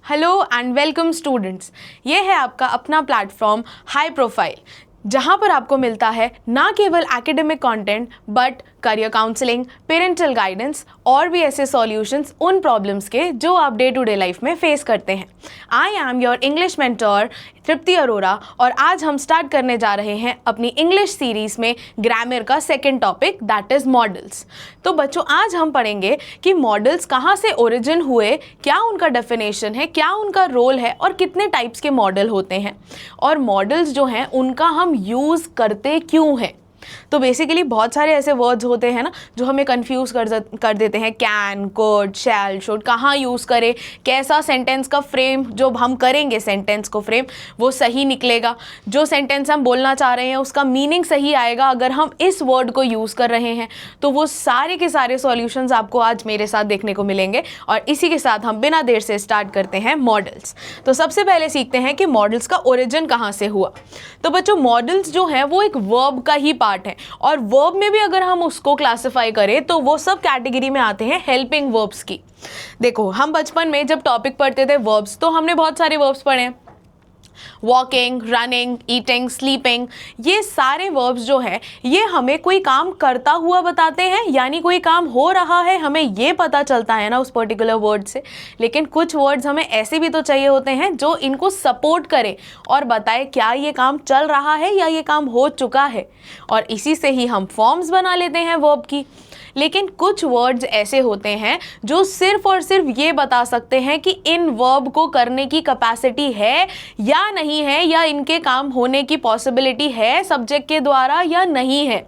Hello and welcome students. ये है आपका अपना प्लेटफॉर्म हाई प्रोफाइल, जहाँ पर आपको मिलता है ना केवल academic content but career counselling, parental guidance और भी ऐसे सॉल्यूशंस उन प्रॉब्लम्स के जो आप डे टू डे लाइफ में फेस करते हैं। I am your English mentor Tripti Arora और आज हम स्टार्ट करने जा रहे हैं अपनी इंग्लिश सीरीज़ में ग्रामर का second topic that is modals. तो बच्चों, आज हम पढ़ेंगे कि मॉडल्स कहाँ से ओरिजिन हुए, क्या उनका डेफिनेशन है, क्या उनका रोल है और कितने टाइप्स के मॉडल होते हैं और मॉडल्स जो हैं उनका हम यूज़ करते क्यों हैं। तो बेसिकली बहुत सारे ऐसे वर्ड्स होते हैं ना जो हमें कंफ्यूज कर देते हैं। कैन, कुड, शैल, शुड कहाँ यूज़ करें, कैसा सेंटेंस का फ्रेम जो हम करेंगे सेंटेंस को फ्रेम वो सही निकलेगा, जो सेंटेंस हम बोलना चाह रहे हैं उसका मीनिंग सही आएगा अगर हम इस वर्ड को यूज़ कर रहे हैं। तो वो सारे के सारे सॉल्यूशंस आपको आज मेरे साथ देखने को मिलेंगे और इसी के साथ हम बिना देर से स्टार्ट करते हैं मॉडल्स। तो सबसे पहले सीखते हैं कि मॉडल्स का ओरिजिन कहाँ से हुआ। तो बच्चों, मॉडल्स जो हैं वो एक वर्ब का ही पार्ट है और वर्ब में भी अगर हम उसको क्लासिफाई करें तो वो सब कैटेगरी में आते हैं हेल्पिंग वर्ब्स की। देखो, हम बचपन में जब टॉपिक पढ़ते थे वर्ब्स तो हमने बहुत सारे वर्ब्स पढ़े हैं। वॉकिंग, रनिंग, ईटिंग, स्लीपिंग, ये सारे वर्ब्स जो हैं ये हमें कोई काम करता हुआ बताते हैं, यानी कोई काम हो रहा है हमें ये पता चलता है ना उस पर्टिकुलर वर्ड से। लेकिन कुछ वर्ड्स हमें ऐसे भी तो चाहिए होते हैं जो इनको सपोर्ट करे और बताए क्या ये काम चल रहा है या ये काम हो चुका है, और इसी से ही हम फॉर्म्स बना लेते हैं वर्ब की। लेकिन कुछ वर्ड्स ऐसे होते हैं जो सिर्फ और सिर्फ ये बता सकते हैं कि इन वर्ब को करने की कैपेसिटी है या नहीं है, या इनके काम होने की पॉसिबिलिटी है सब्जेक्ट के द्वारा या नहीं है।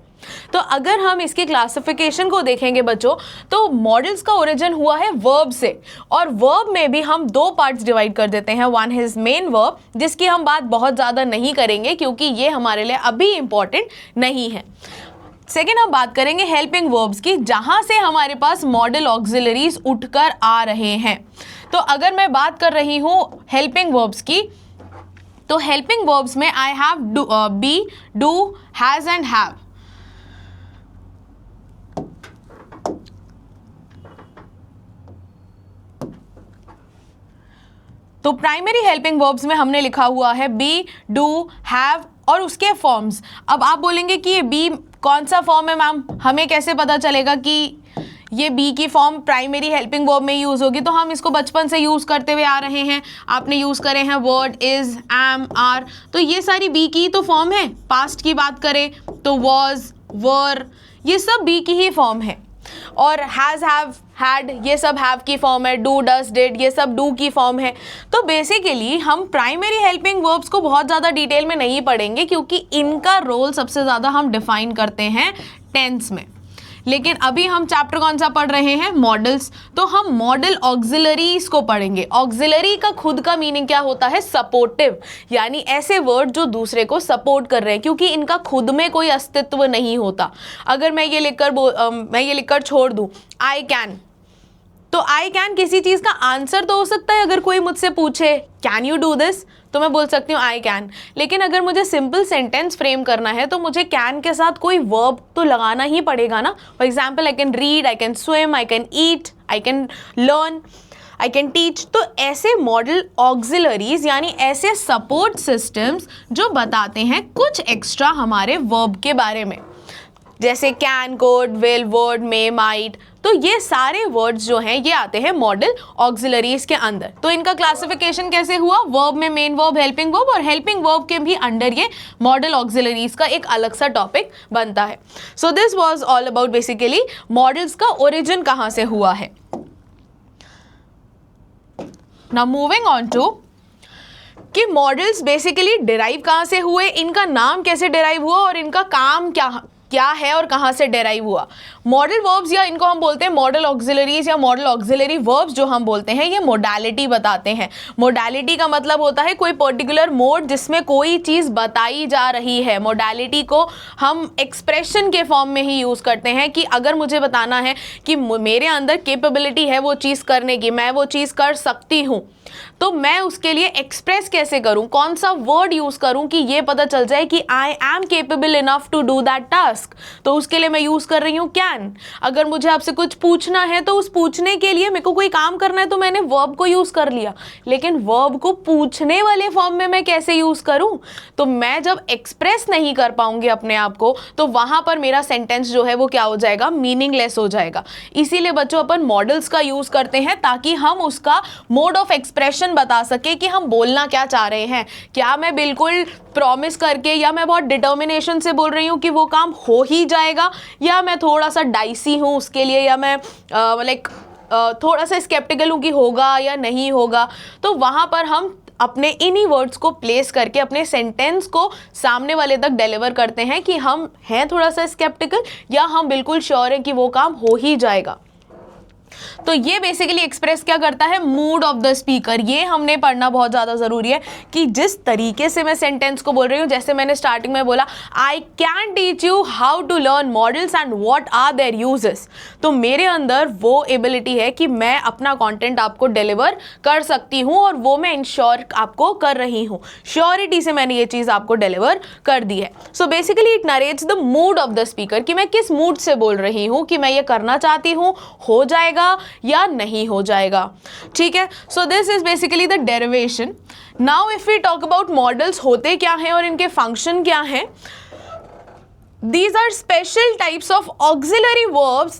तो अगर हम इसके क्लासिफिकेशन को देखेंगे बच्चों, तो मॉडल्स का ओरिजिन हुआ है वर्ब से, और वर्ब में भी हम दो पार्ट्स डिवाइड कर देते हैं। वन इज मेन वर्ब, जिसकी हम बात बहुत ज़्यादा नहीं करेंगे क्योंकि ये हमारे लिए अभी इम्पॉर्टेंट नहीं है। सेकेंड, हम बात करेंगे हेल्पिंग वर्ब्स की, जहां से हमारे पास मॉडल ऑक्सिलरीज उठकर आ रहे हैं। तो अगर मैं बात कर रही हूं हेल्पिंग वर्ब्स की, तो हेल्पिंग वर्ब्स में I have, be, do, has and have. तो प्राइमरी हेल्पिंग वर्ब्स में हमने लिखा हुआ है बी, डू, हैव और उसके फॉर्म्स। अब आप बोलेंगे कि ये बी कौन सा फॉर्म है मैम, हमें कैसे पता चलेगा कि ये बी की फॉर्म प्राइमरी हेल्पिंग वर्ब में यूज़ होगी। तो हम इसको बचपन से यूज़ करते हुए आ रहे हैं, आपने यूज़ करे हैं वर्ड, इज़, एम, आर, तो ये सारी बी की तो फॉर्म है। पास्ट की बात करें तो वॉज, वर, ये सब बी की ही फॉर्म है। और हैज़, हैव, हैड, ये सब हैव की फॉर्म है। डू, डज, डिड, ये सब डू की फॉर्म है। तो बेसिकली हम प्राइमरी हेल्पिंग वर्ब्स को बहुत ज़्यादा डिटेल में नहीं पढ़ेंगे क्योंकि इनका रोल सबसे ज़्यादा हम डिफाइन करते हैं टेंस में। लेकिन अभी हम चैप्टर कौन सा पढ़ रहे हैं, मॉडल्स, तो हम मॉडल ऑक्सिलरीज को पढ़ेंगे। ऑक्सिलरी का खुद का मीनिंग क्या होता है, सपोर्टिव, यानी ऐसे वर्ड जो दूसरे को सपोर्ट कर रहे हैं, क्योंकि इनका खुद में कोई अस्तित्व नहीं होता। अगर मैं ये लिखकर छोड़ दूं आई कैन, तो आई कैन किसी चीज़ का आंसर तो हो सकता है। अगर कोई मुझसे पूछे कैन यू डू दिस, तो मैं बोल सकती हूँ आई कैन। लेकिन अगर मुझे सिंपल सेंटेंस फ्रेम करना है तो मुझे कैन के साथ कोई वर्ब तो लगाना ही पड़ेगा ना। For example, I can read, I can swim, I can eat, I can learn, I can teach. तो ऐसे मॉडल ऑक्सिलरीज यानी ऐसे सपोर्ट सिस्टम्स जो बताते हैं कुछ एक्स्ट्रा हमारे वर्ब के बारे में, जैसे can, could, will, would, may, might. तो ये सारे वर्ड्स जो हैं ये आते हैं मॉडल ऑक्सिलरीज के अंदर। तो इनका क्लासिफिकेशन कैसे हुआ, वर्ब में मेन वर्ब, हेल्पिंग वर्ब, और हेल्पिंग वर्ब के भी अंडर ये मॉडल ऑक्सिलरीज का एक अलग सा टॉपिक बनता है। So this was all about basically models का ओरिजिन कहाँ से हुआ है। नाउ मूविंग ऑन टू कि मॉडल्स बेसिकली डिराइव कहाँ से हुए, इनका नाम कैसे डिराइव हुआ और इनका काम क्या है और कहाँ से डेराइव हुआ। मॉडल वर्ब्स, या इनको हम बोलते हैं मॉडल ऑक्सिलरीज या मॉडल ऑक्सिलरी वर्ब्स जो हम बोलते हैं, ये मोडालिटी बताते हैं। मोडालिटी का मतलब होता है कोई पर्टिकुलर मोड जिसमें कोई चीज़ बताई जा रही है। मोडालिटी को हम एक्सप्रेशन के फॉर्म में ही यूज़ करते हैं कि अगर मुझे बताना है कि मेरे अंदर कैपेबिलिटी है वो चीज़ करने की, मैं वो चीज़ कर सकती हूँ, तो मैं उसके लिए एक्सप्रेस कैसे करूं, कौन सा वर्ड यूज करूं कि ये पता चल जाए कि I am capable enough to do that task. Ask, तो उसके लिए मैं यूज़ कर रही हूँ कैन। अगर मुझे आपसे कुछ पूछना है तो उस पूछने के लिए मेरे को कोई काम करना है तो मैंने वर्ब को यूज़ कर लिया, लेकिन वर्ब को पूछने वाले फॉर्म में मैं कैसे यूज़ करूँ? तो मैं जब एक्सप्रेस नहीं कर पाऊंगी अपने आप को तो वहाँ पर मेरा सेंटेंस जो है वो क्या हो जाएगा? मीनिंगलेस हो जाएगा। इसीलिए बच्चों अपन मॉडल्स का यूज़ करते हैं ताकि हम उसका मोड ऑफ एक्सप्रेशन बता सके कि हम बोलना क्या चाह रहे हैं। क्या मैं बिल्कुल प्रॉमिस करके या मैं बहुत डिटर्मिनेशन से बोल रही हूँ कि वो काम हो ही जाएगा, या मैं थोड़ा सा डाइसी हूँ उसके लिए, या मैं थोड़ा सा स्केप्टिकल हूँ कि होगा या नहीं होगा। तो वहाँ पर हम अपने इन्हीं वर्ड्स को प्लेस करके अपने सेंटेंस को सामने वाले तक डिलीवर करते हैं कि हम हैं थोड़ा सा स्केप्टिकल या हम बिल्कुल श्योर हैं कि वो काम हो ही जाएगा। तो ये बेसिकली एक्सप्रेस क्या करता है? Mood of the speaker. ये हमने पढ़ना बहुत ज़्यादा ज़रूरी है कि जिस तरीके से मैं सेंटेंस को बोल रही हूँ, जैसे मैंने स्टार्टिंग में बोला I can teach you how to learn modals and what are their uses, तो मेरे अंदर वो एबिलिटी है कि मैं अपना कंटेंट आपको डिलीवर कर सकती हूँ और वो मैं इंश्योर आपको कर रही हूँ। श्योरिटी से मैंने ये चीज़ आपको डिलीवर कर दी है। So basically it narrates the mood of the speaker कि मैं किस मूड से बोल रही हूँ, कि मैं ये करना चाहती हूँ, हो जाएगा या नहीं हो जाएगा। ठीक है, so this is basically the derivation. Now if we talk about modals होते क्या हैं और इनके फंक्शन क्या हैं, these are special types of auxiliary verbs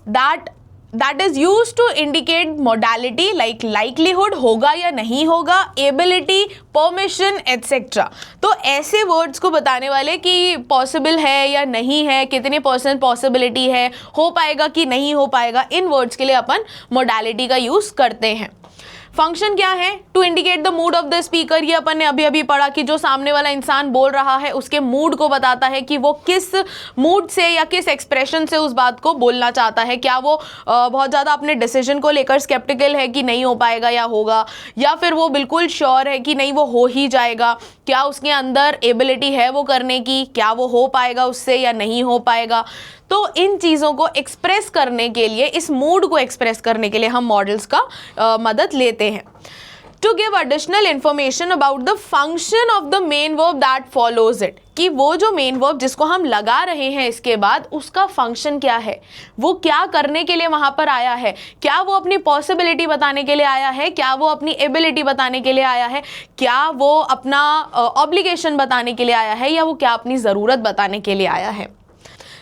that is used to indicate modality like likelihood, होगा या नहीं होगा, ability, permission, etc. तो ऐसे वर्ड्स को बताने वाले कि पॉसिबल है या नहीं है, कितने % पॉसिबिलिटी है, हो पाएगा कि नहीं हो पाएगा, इन वर्ड्स के लिए अपन मोडालिटी का यूज करते हैं। फंक्शन क्या है? To indicate the mood of the speaker. ये अपन ने अभी अभी पढ़ा कि जो सामने वाला इंसान बोल रहा है उसके मूड को बताता है कि वो किस मूड से या किस एक्सप्रेशन से उस बात को बोलना चाहता है। क्या वो बहुत ज़्यादा अपने डिसीजन को लेकर स्केप्टिकल है कि नहीं हो पाएगा या होगा, या फिर वो बिल्कुल श्योर है कि नहीं वो हो ही जाएगा। क्या उसके अंदर एबिलिटी है वो करने की, क्या वो हो पाएगा उससे या नहीं हो पाएगा। तो इन चीज़ों को एक्सप्रेस करने के लिए, इस मूड को एक्सप्रेस करने के लिए हम मॉडल्स का मदद लेते हैं। To give additional information about the function of the main verb that follows it, कि वो जो मेन वर्ब जिसको हम लगा रहे हैं इसके बाद उसका फंक्शन क्या है, वो क्या करने के लिए वहाँ पर आया है। क्या वो अपनी पॉसिबिलिटी बताने के लिए आया है, क्या वो अपनी एबिलिटी बताने के लिए आया है, क्या वो अपना ऑब्लिगेशन बताने के लिए आया है, या वो क्या अपनी ज़रूरत बताने के लिए आया है।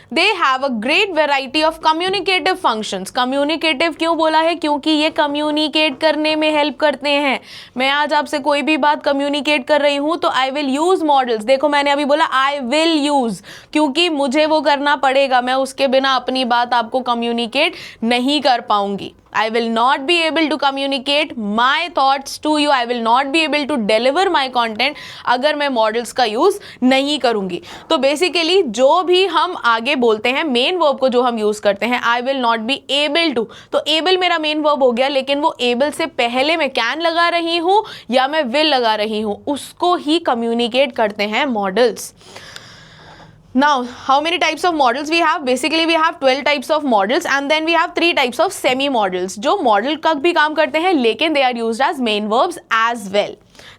They have a great variety of communicative functions. Communicative क्यों बोला है? क्योंकि ये कम्युनिकेट करने में हेल्प करते हैं। मैं आज आपसे कोई भी बात कम्युनिकेट कर रही हूँ तो आई विल यूज मॉडल्स। देखो मैंने अभी बोला आई विल यूज, क्योंकि मुझे वो करना पड़ेगा, मैं उसके बिना अपनी बात आपको कम्युनिकेट नहीं कर पाऊंगी। I will not be able to communicate my thoughts to you. I will not be able to deliver my content अगर मैं मॉडल्स का यूज़ नहीं करूँगी। तो बेसिकली जो भी हम आगे बोलते हैं, मेन वर्ब को जो हम यूज़ करते हैं, I will not be able to, तो able मेरा मेन वर्ब हो गया, लेकिन वो able से पहले मैं can लगा रही हूँ या मैं will लगा रही हूँ, उसको ही कम्युनिकेट करते हैं models. Now, how many types of models we have? Basically, we have 12 types of models and then we have 3 types of semi-models, जो model का भी काम करते हैं लेकिन they are used as main verbs as well.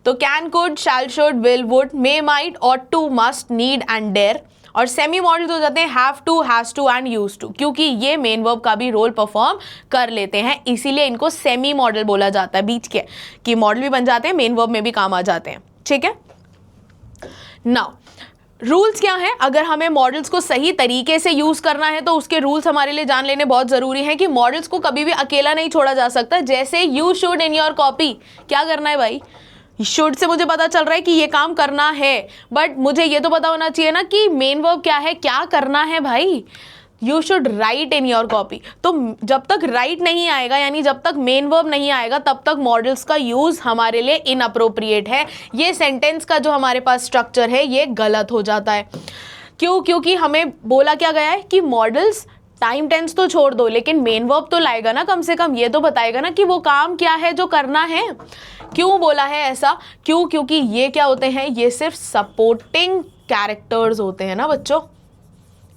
तो can, could, shall, should, will, would, may, might, ought to, must, need and dare. और semi models हो जाते हैं have to, has to and used to, क्योंकि ये main verb का भी role perform कर लेते हैं, इसीलिए इनको सेमी मॉडल बोला जाता है। बीच के कि मॉडल भी बन जाते हैं, मेन वर्ब में भी काम आ जाते हैं। ठीक है, नाउ रूल्स क्या हैं? अगर हमें मॉडल्स को सही तरीके से यूज़ करना है तो उसके रूल्स हमारे लिए जान लेने बहुत ज़रूरी हैं कि मॉडल्स को कभी भी अकेला नहीं छोड़ा जा सकता। जैसे you should in your copy, क्या करना है भाई? शुड से मुझे पता चल रहा है कि ये काम करना है, बट मुझे ये तो पता होना चाहिए ना कि मेन वर्ब क्या है, क्या करना है भाई। You should write in your copy. तो जब तक राइट नहीं आएगा, यानी जब तक मेन वर्ब नहीं आएगा, तब तक मॉडल्स का यूज़ हमारे लिए इनअप्रोप्रिएट है। ये सेंटेंस का जो हमारे पास स्ट्रक्चर है ये गलत हो जाता है। क्यों? क्योंकि हमें बोला क्या गया है कि मॉडल्स टाइम टेंस तो छोड़ दो, लेकिन मेन वर्ब तो लाएगा ना, कम से कम ये तो बताएगा ना कि वो काम क्या है जो करना है। क्यों बोला है ऐसा? क्यों? क्योंकि ये क्या होते हैं, ये सिर्फ सपोर्टिंग कैरेक्टर्स होते हैं ना बच्चों,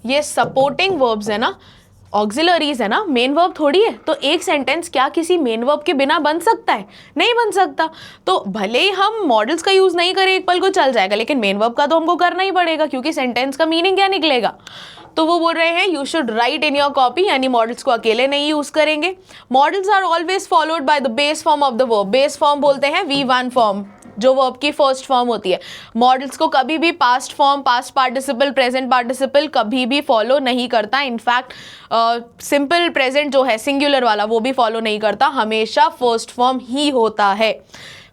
ये सपोर्टिंग वर्ब्स है ना, ऑक्सिलरीज है ना, मेन वर्ब थोड़ी है। तो एक सेंटेंस क्या किसी मेन वर्ब के बिना बन सकता है? नहीं बन सकता। तो भले ही हम मॉडल्स का यूज़ नहीं करें एक पल को चल जाएगा, लेकिन मेन वर्ब का तो हमको करना ही पड़ेगा, क्योंकि सेंटेंस का मीनिंग क्या निकलेगा? तो वो बोल रहे हैं you should write in your copy, यानी मॉडल्स को अकेले नहीं यूज करेंगे। Modals are always followed by the base form of the verb. Base form बोलते हैं V1 फॉर्म, जो वर्ब की फर्स्ट फॉर्म होती है। मॉडल्स को कभी भी past form, past participle, present participle कभी भी फॉलो नहीं करता। इनफैक्ट सिंपल प्रेजेंट जो है सिंगुलर वाला वो भी फॉलो नहीं करता, हमेशा फर्स्ट फॉर्म ही होता है।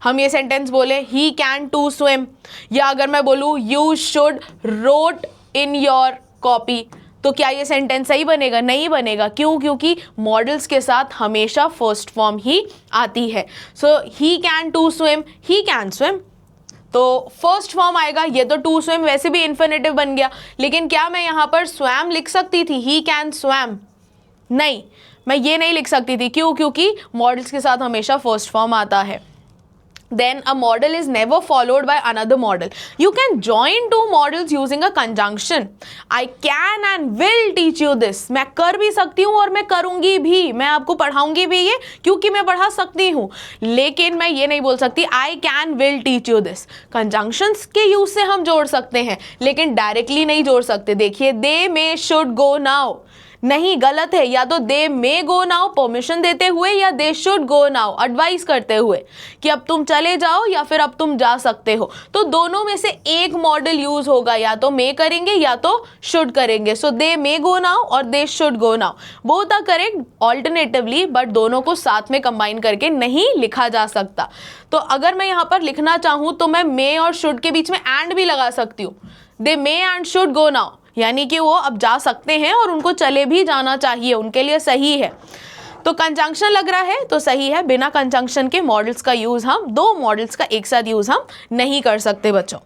हम ये सेंटेंस बोले ही कैन टू स्विम, या अगर मैं बोलूँ you should wrote in your copy, तो क्या ये सेंटेंस सही बनेगा? नहीं बनेगा। क्यों? क्योंकि मॉडल्स के साथ हमेशा फर्स्ट फॉर्म ही आती है। So he can to swim, he can swim, तो फर्स्ट फॉर्म आएगा। ये तो टू स्विम वैसे भी इन्फिनेटिव बन गया, लेकिन क्या मैं यहाँ पर स्वैम लिख सकती थी? He can swum? नहीं, मैं ये नहीं लिख सकती थी। क्यों? क्योंकि मॉडल्स के साथ हमेशा फर्स्ट फॉर्म आता है। Then a model is never followed by another model. You can join two models using a conjunction. I can and will teach you this. मैं कर भी सकती हूँ और मैं करूँगी भी, मैं आपको पढ़ाऊँगी भी ये, क्योंकि मैं पढ़ा सकती हूँ। लेकिन मैं ये नहीं बोल सकती I can will teach you this. Conjunctions के यूज से हम जोड़ सकते हैं, लेकिन डायरेक्टली नहीं जोड़ सकते। देखिए they may should go now, नहीं, गलत है। या तो दे मे गो नाउ परमिशन देते हुए, या दे शुड गो नाउ एडवाइस करते हुए कि अब तुम चले जाओ या फिर अब तुम जा सकते हो। तो दोनों में से एक मॉडल यूज होगा, या तो मे करेंगे या तो शुड करेंगे। सो दे मे गो नाउ और they should go now, both are correct alternatively, but दोनों को साथ में कंबाइन करके नहीं लिखा जा सकता। तो अगर मैं यहाँ पर लिखना चाहूँ तो मैं मे और शुड के बीच में एंड भी लगा सकती हूँ। दे मे एंड शुड गो नाउ, यानी कि वो अब जा सकते हैं और उनको चले भी जाना चाहिए, उनके लिए सही है। तो कंजंक्शन लग रहा है तो सही है। बिना कंजंक्शन के मॉडल्स का यूज हम, दो मॉडल्स का एक साथ यूज हम नहीं कर सकते बच्चों।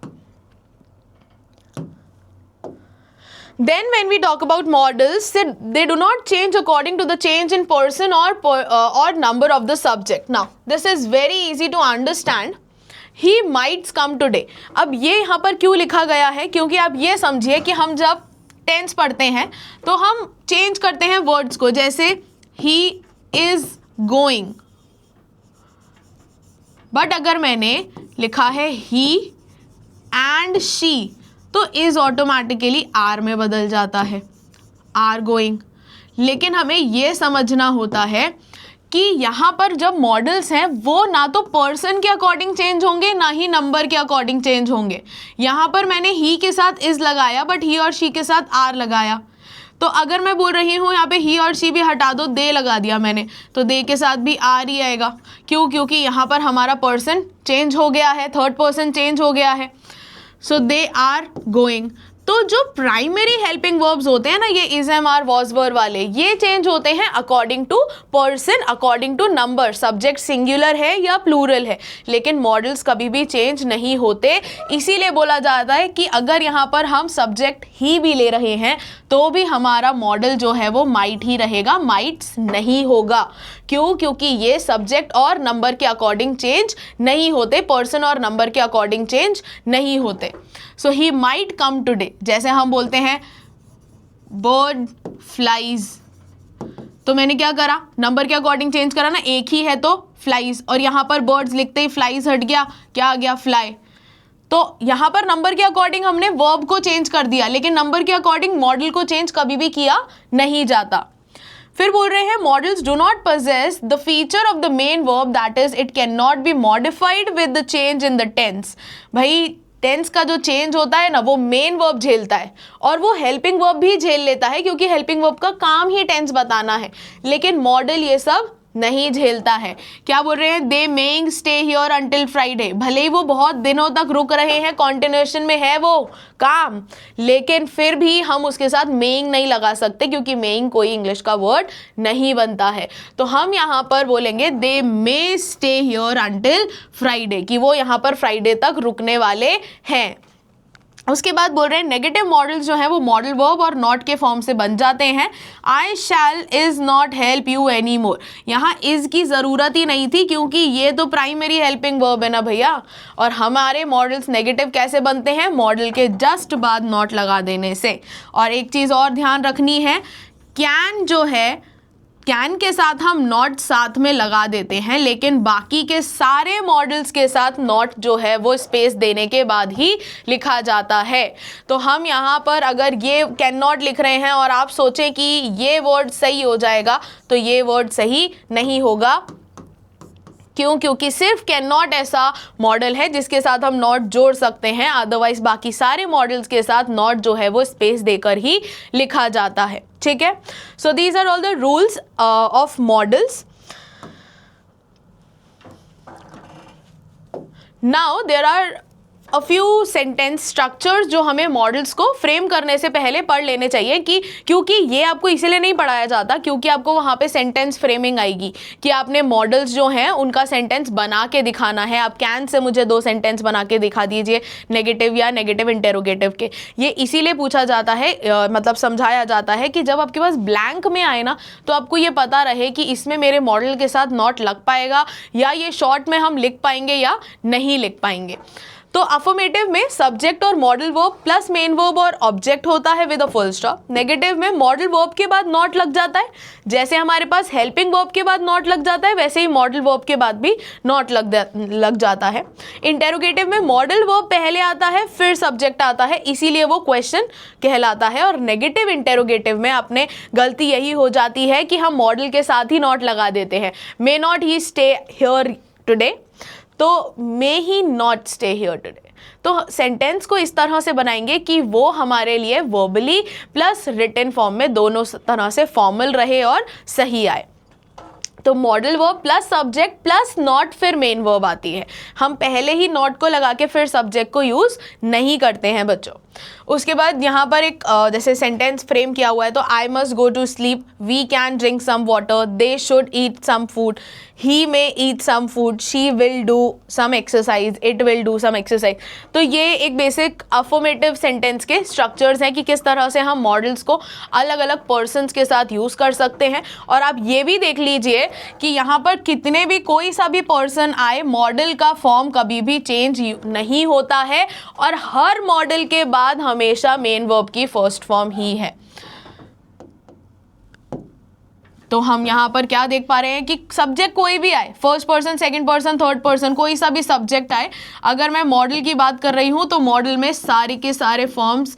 Then when we talk about models, they do not change according to the change in person or number of the subject. Now this is very easy to understand. He might come today. अब ये यहाँ पर क्यों लिखा गया है? क्योंकि आप ये समझिए कि हम जब टेंस पढ़ते हैं तो हम चेंज करते हैं वर्ड्स को, जैसे he is going, बट अगर मैंने लिखा है he and she तो is ऑटोमेटिकली आर में बदल जाता है, आर गोइंग। लेकिन हमें ये समझना होता है कि यहाँ पर जब मॉडल्स हैं वो ना तो पर्सन के अकॉर्डिंग चेंज होंगे ना ही नंबर के अकॉर्डिंग चेंज होंगे। यहाँ पर मैंने ही के साथ इज लगाया, बट ही और शी के साथ आर लगाया। तो अगर मैं बोल रही हूँ यहाँ पे ही और शी भी हटा दो, दे लगा दिया मैंने, तो दे के साथ भी आर ही आएगा। क्यों? क्योंकि यहाँ पर हमारा पर्सन चेंज हो गया है, थर्ड पर्सन चेंज हो गया है। So they are going. तो जो प्राइमरी हेल्पिंग वर्ब्स होते हैं ना, ये is am are was were वाले, ये चेंज होते हैं according to person, according to number, subject singular है या प्लूरल है। लेकिन मॉडल्स कभी भी चेंज नहीं होते। इसीलिए बोला जाता है कि अगर यहाँ पर हम सब्जेक्ट ही भी ले रहे हैं तो भी हमारा मॉडल जो है वो माइट ही रहेगा, माइट्स नहीं होगा। क्यों? क्योंकि ये सब्जेक्ट और नंबर के अकॉर्डिंग चेंज नहीं होते, पर्सन और नंबर के अकॉर्डिंग चेंज नहीं होते। सो ही माइट कम टुडे, जैसे हम बोलते हैं बर्ड फ्लाइज, तो मैंने क्या करा, नंबर के अकॉर्डिंग चेंज करा ना, एक ही है तो फ्लाइज, और यहाँ पर बर्ड्स लिखते ही फ्लाइज हट गया, क्या आ गया, फ्लाई। तो यहाँ पर नंबर के अकॉर्डिंग हमने वर्ब को चेंज कर दिया, लेकिन नंबर के अकॉर्डिंग मॉडल को चेंज कभी भी किया नहीं जाता। फिर बोल रहे हैं modals do not possess the feature of the main verb, that is it can not be modified with the change in the tense. भाई टेंस का जो चेंज होता है ना वो मेन वर्ब झेलता है, और वो हेल्पिंग वर्ब भी झेल लेता है, क्योंकि हेल्पिंग वर्ब का काम ही टेंस बताना है। लेकिन मॉडल ये सब नहीं झेलता है। क्या बोल रहे हैं, दे मेइंग स्टे हियर अंटिल फ्राइडे, भले ही वो बहुत दिनों तक रुक रहे हैं, कॉन्टिन्यूएशन में है वो काम, लेकिन फिर भी हम उसके साथ मेइंग नहीं लगा सकते, क्योंकि मेइंग कोई इंग्लिश का वर्ड नहीं बनता है। तो हम यहाँ पर बोलेंगे दे मे स्टे हियर अंटिल फ्राइडे, कि वो यहाँ पर फ्राइडे तक रुकने वाले हैं। उसके बाद बोल रहे हैं नेगेटिव मॉडल्स जो हैं वो मॉडल वर्ब और नॉट के फॉर्म से बन जाते हैं। I shall is not help you any more, यहाँ इज की ज़रूरत ही नहीं थी, क्योंकि ये तो प्राइमरी हेल्पिंग वर्ब है ना भैया। और हमारे मॉडल्स नेगेटिव कैसे बनते हैं, मॉडल के जस्ट बाद नॉट लगा देने से। और एक चीज़ और ध्यान रखनी है, कैन जो है कैन के साथ हम नॉट साथ में लगा देते हैं, लेकिन बाकी के सारे मॉडल्स के साथ नॉट जो है वो स्पेस देने के बाद ही लिखा जाता है। तो हम यहाँ पर अगर ये कैन नॉट लिख रहे हैं और आप सोचें कि ये वर्ड सही हो जाएगा, तो ये वर्ड सही नहीं होगा। क्यों? क्योंकि सिर्फ कैन नॉट ऐसा मॉडल है जिसके साथ हम नॉट जोड़ सकते हैं, अदरवाइज बाकी सारे मॉडल्स के साथ नॉट जो है वो स्पेस देकर ही लिखा जाता है। ठीक है, so these are all the rules of modals. Now there are a few sentence structures जो हमें मॉडल्स को फ्रेम करने से पहले पढ़ लेने चाहिए, कि क्योंकि ये आपको इसीलिए नहीं पढ़ाया जाता क्योंकि आपको वहाँ पे सेंटेंस फ्रेमिंग आएगी कि आपने मॉडल्स जो हैं उनका सेंटेंस बना के दिखाना है। आप कैन से मुझे 2 सेंटेंस बना के दिखा दीजिए, नेगेटिव या नेगेटिव इंटेरोगेटिव के। ये इसीलिए पूछा जाता है, मतलब समझाया जाता है कि जब आपके पास ब्लैंक में आए ना, तो आपको ये पता रहे कि इसमें मेरे मॉडल के साथ नॉट लग पाएगा या ये शॉर्ट में हम लिख पाएंगे या नहीं लिख पाएंगे। तो अफर्मेटिव में सब्जेक्ट और modal verb plus main verb और ऑब्जेक्ट होता है with a full stop. Negative में मॉडल वर्ब के बाद नॉट लग जाता है, जैसे हमारे पास हेल्पिंग वर्ब के बाद नॉट लग जाता है वैसे ही मॉडल वर्ब के बाद भी नॉट लग जाता है। इंटेरोगेटिव में मॉडल वर्ब पहले आता है फिर सब्जेक्ट आता है, इसीलिए वो क्वेश्चन कहलाता है। और नेगेटिव इंटेरोगेटिव में अपने गलती यही हो जाती है कि हम मॉडल के साथ ही नॉट लगा देते हैं। May not he stay here today, तो मे ही नॉट स्टे हियर टुडे। तो सेंटेंस को इस तरह से बनाएंगे कि वो हमारे लिए वर्बली प्लस रिटन फॉर्म में दोनों तरह से फॉर्मल रहे और सही आए। तो modal verb plus subject plus not फिर मेन वर्ब आती है। हम पहले ही नॉट को लगा के फिर सब्जेक्ट को यूज़ नहीं करते हैं बच्चों। उसके बाद यहाँ पर एक जैसे सेंटेंस फ्रेम किया हुआ है, तो I must go to sleep, we can drink some water, they should eat some food, he may eat some food, she will do some exercise, it will do some exercise. तो ये एक basic affirmative sentence के स्ट्रक्चर्स हैं कि किस तरह से हम मॉडल्स को अलग अलग पर्सन्स के साथ यूज़ कर सकते हैं। और आप ये भी देख लीजिए कि यहाँ पर कितने भी कोई सा भी पर्सन आए, मॉडल का फॉर्म कभी भी चेंज नहीं होता है और हर मॉडल के बाद हमेशा मेन वर्ब की फर्स्ट फॉर्म ही है। तो हम यहाँ पर क्या देख पा रहे हैं कि सब्जेक्ट कोई भी आए, first person, second person, third person, कोई सा भी सब्जेक्ट आए, अगर मैं मॉडल की बात कर रही हूँ तो मॉडल में सारे के सारे फॉर्म्स,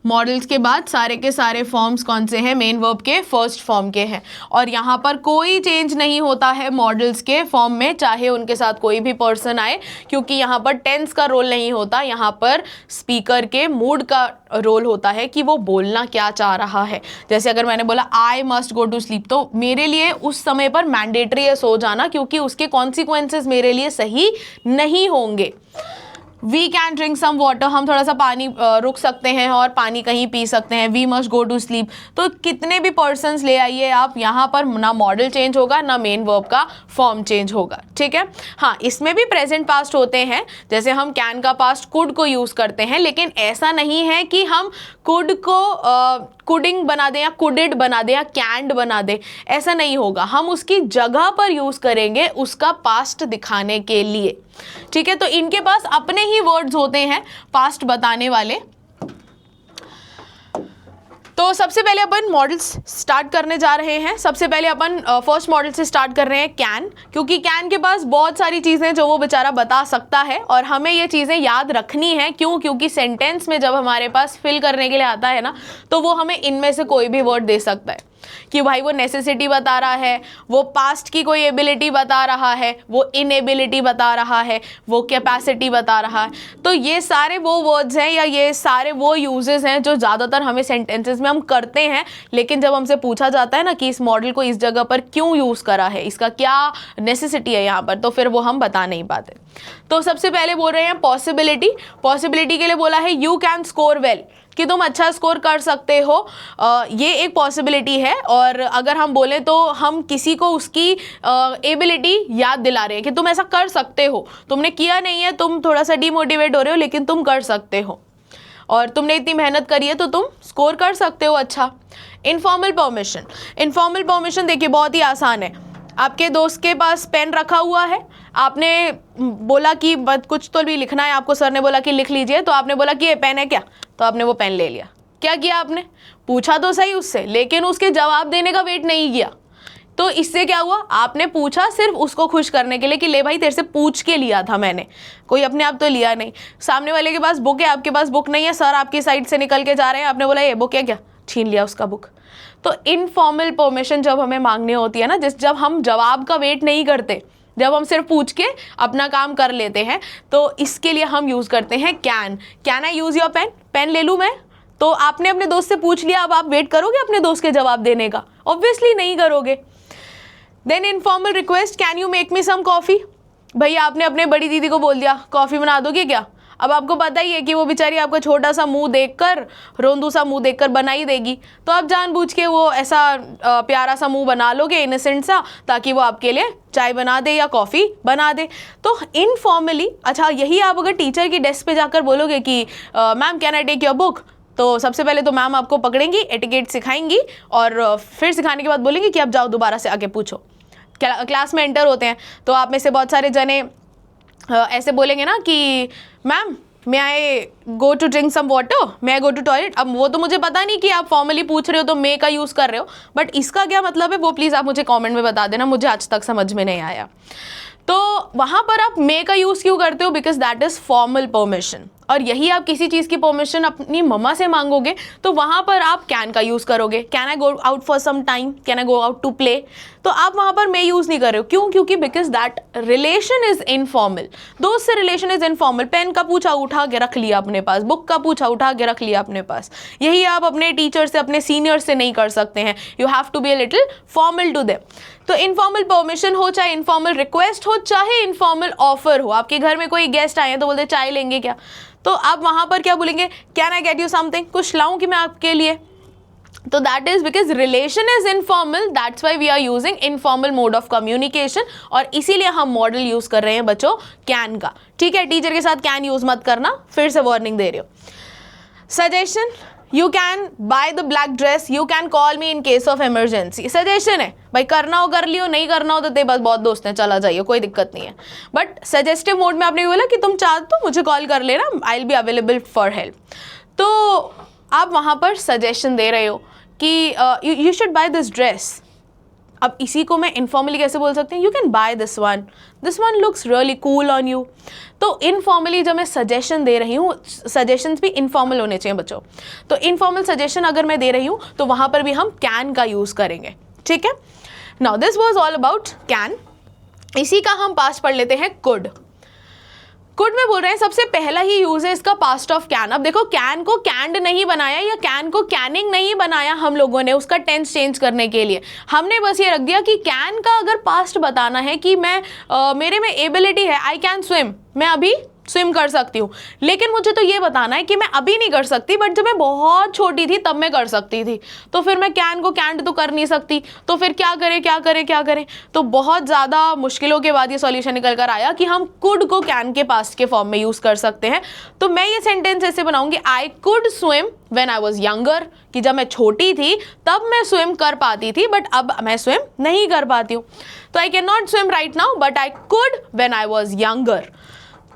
मॉडल्स के बाद सारे के सारे फॉर्म्स कौन से हैं? मेन वर्ब के फर्स्ट फॉर्म के हैं। और यहाँ पर कोई चेंज नहीं होता है मॉडल्स के फॉर्म में, चाहे उनके साथ कोई भी पर्सन आए, क्योंकि यहाँ पर टेंस का रोल नहीं होता, यहाँ पर स्पीकर के मूड का रोल होता है कि वो बोलना क्या चाह रहा है। जैसे अगर मैंने बोला I must go to sleep, तो मेरे लिए उस समय पर मैंडेटरी है सो जाना, क्योंकि उसके कॉन्सिक्वेंसेस मेरे लिए सही नहीं होंगे। We can drink some water, हम थोड़ा सा पानी रुक सकते हैं और पानी कहीं पी सकते हैं। We must go to sleep, तो कितने भी पर्सन्स ले आइए आप, यहाँ पर ना मॉडल चेंज होगा ना मेन वर्ब का फॉर्म चेंज होगा। ठीक है, हाँ, इसमें भी प्रेजेंट पास्ट होते हैं, जैसे हम कैन का पास्ट कुड को यूज़ करते हैं, लेकिन ऐसा नहीं है कि हम कुड को कुडिंग बना दें या कुडिड बना दें या कैंड बना दें, ऐसा नहीं होगा। हम उसकी जगह पर यूज़ करेंगे उसका पास्ट दिखाने के लिए। ठीक है, तो इनके पास अपने ही वर्ड्स होते हैं पास्ट बताने वाले। तो सबसे पहले अपन मॉडल्स स्टार्ट करने जा रहे हैं। सबसे पहले अपन फर्स्ट मॉडल से स्टार्ट कर रहे हैं कैन, क्योंकि कैन के पास बहुत सारी चीज़ें जो वो बेचारा बता सकता है और हमें ये चीज़ें याद रखनी है। क्यों? क्योंकि सेंटेंस में जब हमारे पास फिल करने के लिए आता है ना, तो वो हमें इनमें से कोई भी वर्ड दे सकता है कि भाई वो नेसेसिटी बता रहा है, वो पास्ट की कोई एबिलिटी बता रहा है, वो इनएबिलिटी बता रहा है, वो कैपेसिटी बता रहा है। तो ये सारे वो वर्ड्स हैं या ये सारे वो यूजेस हैं जो ज़्यादातर हमें सेंटेंसेस में हम करते हैं, लेकिन जब हमसे पूछा जाता है ना कि इस मॉडल को इस जगह पर क्यों यूज़ करा है, इसका क्या नेसेसिटी है यहाँ पर, तो फिर वो हम बता नहीं पाते। तो सबसे पहले बोल रहे हैं पॉसिबिलिटी। पॉसिबिलिटी के लिए बोला है यू कैन स्कोर वेल, कि तुम अच्छा स्कोर कर सकते हो, ये एक पॉसिबिलिटी है। और अगर हम बोलें तो हम किसी को उसकी एबिलिटी याद दिला रहे हैं कि तुम ऐसा कर सकते हो, तुमने किया नहीं है, तुम थोड़ा सा डिमोटिवेट हो रहे हो, लेकिन तुम कर सकते हो और तुमने इतनी मेहनत करी है तो तुम स्कोर कर सकते हो अच्छा। Informal permission. इनफॉर्मल परमिशन देखिए बहुत ही आसान है। आपके दोस्त के पास पेन रखा हुआ है, आपने बोला कि कुछ तो भी लिखना है, आपको सर ने बोला कि लिख लीजिए, तो आपने बोला कि ये पेन है क्या, तो आपने वो पेन ले लिया। क्या किया आपने, पूछा तो सही उससे, लेकिन उसके जवाब देने का वेट नहीं किया। तो इससे क्या हुआ, आपने पूछा सिर्फ उसको खुश करने के लिए कि ले भाई तेरे से पूछ के लिया था मैंने, कोई अपने आप तो लिया नहीं। सामने वाले के पास बुक है, आपके पास बुक नहीं है, सर आपकी साइड से निकल के जा रहे हैं, आपने बोला ये बुक है क्या, छीन लिया उसका बुक। तो इनफॉर्मल परमिशन जब हमें मांगनी होती है ना, जब हम जवाब का वेट नहीं करते, जब हम सिर्फ पूछ के अपना काम कर लेते हैं, तो इसके लिए हम यूज़ करते हैं can I use your pen, pen ले लूँ मैं। तो आपने अपने दोस्त से पूछ लिया, अब आप वेट करोगे अपने दोस्त के जवाब देने का, ऑब्वियसली नहीं करोगे। Then informal request, can you make me some coffee, भैया आपने अपने बड़ी दीदी को बोल दिया कॉफ़ी बना दोगे क्या। अब आपको पता ही है कि वो बेचारी आपका छोटा सा मुंह देखकर, रोंदू सा मुंह देखकर बना ही देगी, तो आप जानबूझ के वो ऐसा प्यारा सा मुंह बना लोगे, इनोसेंट सा, ताकि वो आपके लिए चाय बना दे या कॉफ़ी बना दे। तो इनफॉर्मली, अच्छा यही आप अगर टीचर की डेस्क पे जाकर बोलोगे कि ma'am can I take your book, तो सबसे पहले तो मैम आपको पकड़ेंगी, एटिकेट सिखाएंगी, और फिर सिखाने के बाद बोलेंगी कि अब जाओ दोबारा से आके पूछो। क्लास में एंटर होते हैं तो आप में से बहुत सारे जने ऐसे बोलेंगे ना कि ma'am may I go to drink some water, may I go to toilet. अब वो तो मुझे पता नहीं कि आप फॉर्मली पूछ रहे हो तो मे का यूज़ कर रहे हो, बट इसका क्या मतलब है वो प्लीज़ आप मुझे कमेंट में बता देना, मुझे आज तक समझ में नहीं आया। तो वहाँ पर आप मे का यूज़ क्यों करते हो, because that is formal permission. और यही आप किसी चीज़ की परमिशन अपनी मम्मा से मांगोगे तो वहाँ पर आप कैन का यूज़ करोगे, can I go out for some time, can I go out to play. तो आप वहाँ पर मे यूज़ नहीं कर रहे हो, क्यों, क्योंकि because that relation is informal, दोस्त से रिलेशन इज़ इनफॉर्मल। पेन का पूछा उठा के रख लिया अपने पास, बुक का पूछा उठा के रख लिया अपने पास। यही आप अपने टीचर से, अपने सीनियर से नहीं कर सकते हैं, you have to be a little formal to them. तो इनफॉर्मल परमिशन हो, चाहे इनफॉर्मल रिक्वेस्ट हो, चाहे इनफॉर्मल ऑफर हो, आपके घर में कोई गेस्ट आए हैं तो बोलते चाय लेंगे क्या, तो आप वहाँ पर क्या बोलेंगे, can I get you something, कुछ लाऊं कि मैं आपके लिए। तो that is because relation is informal, that's why we are using informal mode of communication, और इसीलिए हम मॉडल यूज कर रहे हैं बच्चों कैन का। ठीक है, टीचर के साथ कैन यूज मत करना, फिर से वार्निंग दे रही हो। Suggestion, you can by the black dress, you can call me in case of emergency. Suggestion है भाई, करना हो कर लियो, नहीं करना हो तो ते बस बहुत दोस्त हैं, चला जाइए, कोई दिक्कत नहीं है। बट सजेस्टिव मोड में आपने बोला कि तुम चाहते तो मुझे कॉल कर लेना, आई will be available for help. तो आप वहाँ पर सजेशन दे रहे हो कि you should by this dress. अब इसी को मैं इनफॉर्मली कैसे बोल सकते हैं, you can by this one looks really cool on you. तो इनफॉर्मली जब मैं सजेशन दे रही हूँ, सजेशंस भी इनफॉर्मल होने चाहिए बच्चों, तो इनफॉर्मल सजेशन अगर मैं दे रही हूँ तो वहाँ पर भी हम कैन का यूज़ करेंगे। ठीक है, now this was all about can. इसी का हम पास्ट पढ़ लेते हैं कुड। कुड में बोल रहे हैं सबसे पहला ही यूज है इसका पास्ट ऑफ कैन। अब देखो, कैन को कैंड नहीं बनाया या कैन को कैनिंग नहीं बनाया हम लोगों ने उसका टेंस चेंज करने के लिए। हमने बस ये रख दिया कि कैन का अगर पास्ट बताना है कि मैं मेरे में एबिलिटी है, आई कैन स्विम, मैं अभी स्विम कर सकती हूँ, लेकिन मुझे तो ये बताना है कि मैं अभी नहीं कर सकती, बट जब मैं बहुत छोटी थी तब मैं कर सकती थी। तो फिर मैं कैन को कैंड तो कर नहीं सकती, तो फिर क्या करें क्या करें क्या करें। तो बहुत ज़्यादा मुश्किलों के बाद ये सॉल्यूशन निकल कर आया कि हम कुड को कैन के पास्ट के फॉर्म में यूज़ कर सकते हैं। तो मैं ये सेंटेंस ऐसे बनाऊंगी, I could swim when I was younger, कि जब मैं छोटी थी तब मैं स्विम कर पाती थी, बट अब मैं स्विम नहीं कर पाती हूँ। तो I can not swim right now, but I could when I was younger.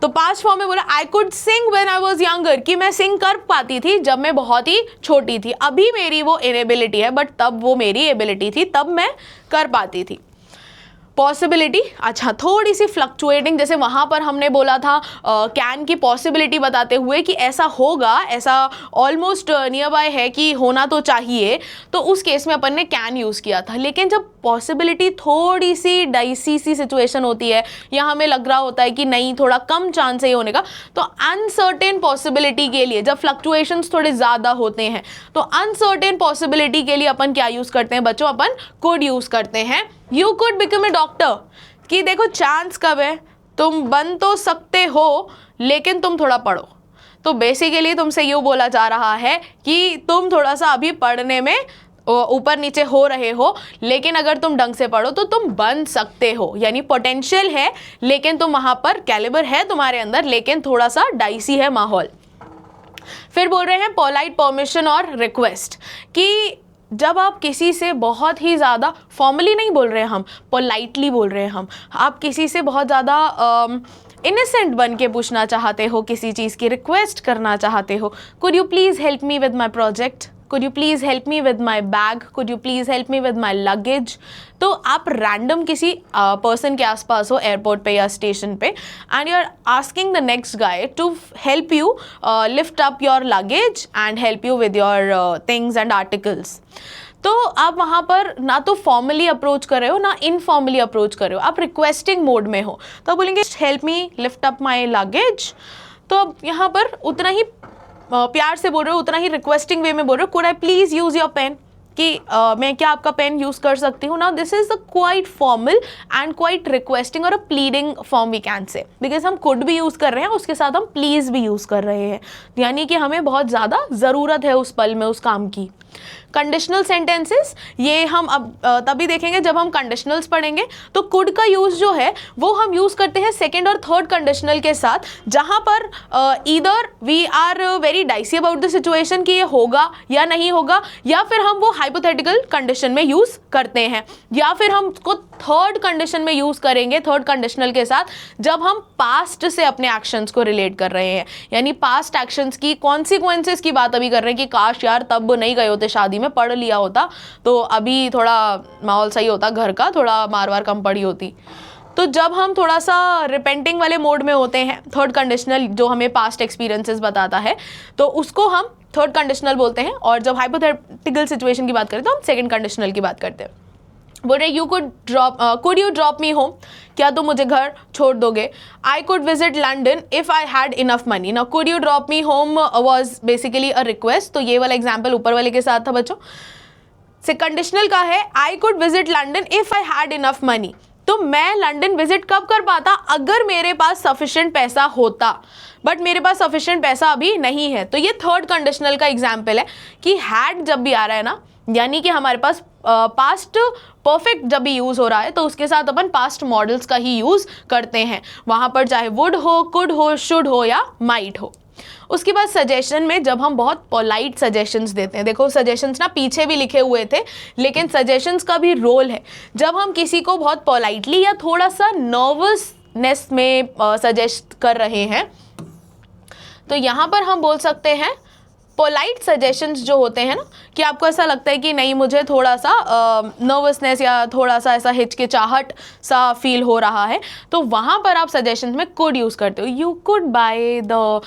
तो पास्ट फॉर्म में बोला I could sing when I was younger, कि मैं सिंग कर पाती थी जब मैं बहुत ही छोटी थी। अभी मेरी वो इनएबिलिटी है, बट तब वो मेरी एबिलिटी थी, तब मैं कर पाती थी। पॉसिबिलिटी, अच्छा थोड़ी सी फ्लक्चुएटिंग, जैसे वहाँ पर हमने बोला था कैन की पॉसिबिलिटी बताते हुए कि ऐसा होगा, ऐसा ऑलमोस्ट नियर बाय है कि होना तो चाहिए, तो उस केस में अपन ने कैन यूज़ किया था। लेकिन जब पॉसिबिलिटी थोड़ी सी डाइसी सी सिचुएशन होती है या हमें लग रहा होता है कि नहीं थोड़ा कम चांस है होने का, तो अनसर्टेन पॉसिबिलिटी के लिए, जब फ्लक्चुएशंस थोड़े ज़्यादा होते हैं, तो अनसर्टेन पॉसिबिलिटी के लिए अपन क्या यूज़ करते हैं बच्चों, अपन कुड यूज़ करते हैं। You could become a doctor, कि देखो चांस कब है, तुम बन तो सकते हो लेकिन तुम थोड़ा पढ़ो। तो बेसिकली तुमसे यूँ बोला जा रहा है कि तुम थोड़ा सा अभी पढ़ने में ऊपर नीचे हो रहे हो, लेकिन अगर तुम ढंग से पढ़ो तो तुम बन सकते हो। यानी पोटेंशियल है, लेकिन तुम वहाँ पर कैलिबर है तुम्हारे अंदर, लेकिन थोड़ा सा डाइसी है माहौल। फिर बोल रहे हैं पोलाइट परमिशन और रिक्वेस्ट, कि जब आप किसी से बहुत ही ज़्यादा फॉर्मली नहीं बोल रहे हैं, हम पोलाइटली बोल रहे हैं, आप किसी से बहुत ज़्यादा इनोसेंट बन के पूछना चाहते हो, किसी चीज़ की रिक्वेस्ट करना चाहते हो, could you please help me with my project, could you please help me with my bag, could you please help me with my luggage। तो आप रैंडम किसी पर्सन के आसपास हो एयरपोर्ट पे या स्टेशन पे, and you are asking the next guy to help you lift up your luggage and help you with your things and articles. तो आप वहाँ पर ना तो फॉर्मली अप्रोच कर रहे हो ना इनफॉर्मली अप्रोच कर रहे हो, आप रिक्वेस्टिंग मोड में हो, तो आप बोलेंगे help me lift up my luggage. तो अब यहाँ पर उतना ही प्यार से बोल रहे हो, उतना ही रिक्वेस्टिंग वे में बोल रहे हो, could I please use your pen, कि मैं क्या आपका पेन यूज़ कर सकती हूँ। Now this is a quite formal and quite requesting और a pleading form we can say, because हम कुड भी यूज़ कर रहे हैं, उसके साथ हम प्लीज़ भी यूज़ कर रहे हैं, यानी कि हमें बहुत ज़्यादा ज़रूरत है उस पल में उस काम की। कंडीशनल सेंटेंसेस, ये हम अब तभी देखेंगे जब हम कंडीशनल्स पढ़ेंगे। तो कुड का यूज़ जो है वो हम यूज़ करते हैं सेकेंड और थर्ड कंडीशनल के साथ, जहाँ पर either we are very dicey about the situation कि ये होगा या नहीं होगा, या फिर हम वो हाइपोथेटिकल कंडीशन में यूज़ करते हैं, या फिर हम उसको थर्ड कंडीशन में यूज़ करेंगे थर्ड कंडीशनल के साथ जब हम पास्ट से अपने एक्शंस को रिलेट कर रहे हैं, यानी पास्ट एक्शंस की कॉन्सिक्वेंसेस की बात अभी कर रहे हैं कि काश यार तब नहीं गए होते शादी में, पढ़ लिया होता तो अभी थोड़ा माहौल सही होता, घर का थोड़ा मार वार कम पड़ी होती। तो जब हम थोड़ा सा रिपेंटिंग वाले मोड में होते हैं, थर्ड कंडीशनल जो हमें पास्ट एक्सपीरियंसेस बताता है, तो उसको हम थर्ड कंडीशनल बोलते हैं। और जब हाइपोथेटिकल सिचुएशन की बात करें तो हम सेकंड कंडीशनल की बात करते हैं। बोल रहे could you drop me home, क्या तुम मुझे घर छोड़ दोगे। I could visit London if I had enough money. Now could you drop me home was basically a request, तो ये वाला एग्जाम्पल ऊपर वाले के साथ था बच्चों। से कंडीशनल का है I could visit London if I had enough money, तो मैं लंदन विजिट कब कर पाता, अगर मेरे पास सफिशिएंट पैसा होता, बट मेरे पास सफिशिएंट पैसा अभी नहीं है। तो ये थर्ड कंडीशनल का एग्जाम्पल है कि हैड जब भी आ रहा है ना, यानी कि हमारे पास पास्ट परफेक्ट जब भी यूज़ हो रहा है तो उसके साथ अपन पास्ट मॉडल्स का ही यूज़ करते हैं, वहाँ पर चाहे वुड हो, कुड हो, शुड हो या माइट हो। उसके बाद सजेशन में जब हम बहुत पोलाइट सजेशंस देते हैं, देखो सजेशंस ना पीछे भी लिखे हुए थे, लेकिन सजेशंस का भी रोल है। जब हम किसी को बहुत पोलाइटली या थोड़ा सा नर्वसनेस में सजेस्ट कर रहे हैं, तो यहाँ पर हम बोल सकते हैं पोलाइट सजेशंस जो होते हैं ना, कि आपको ऐसा लगता है कि नहीं मुझे थोड़ा सा नर्वसनेस या थोड़ा सा ऐसा हिचकिचाहट सा फील हो रहा है, तो वहाँ पर आप सजेशंस में कुड यूज़ करते हो। You could by the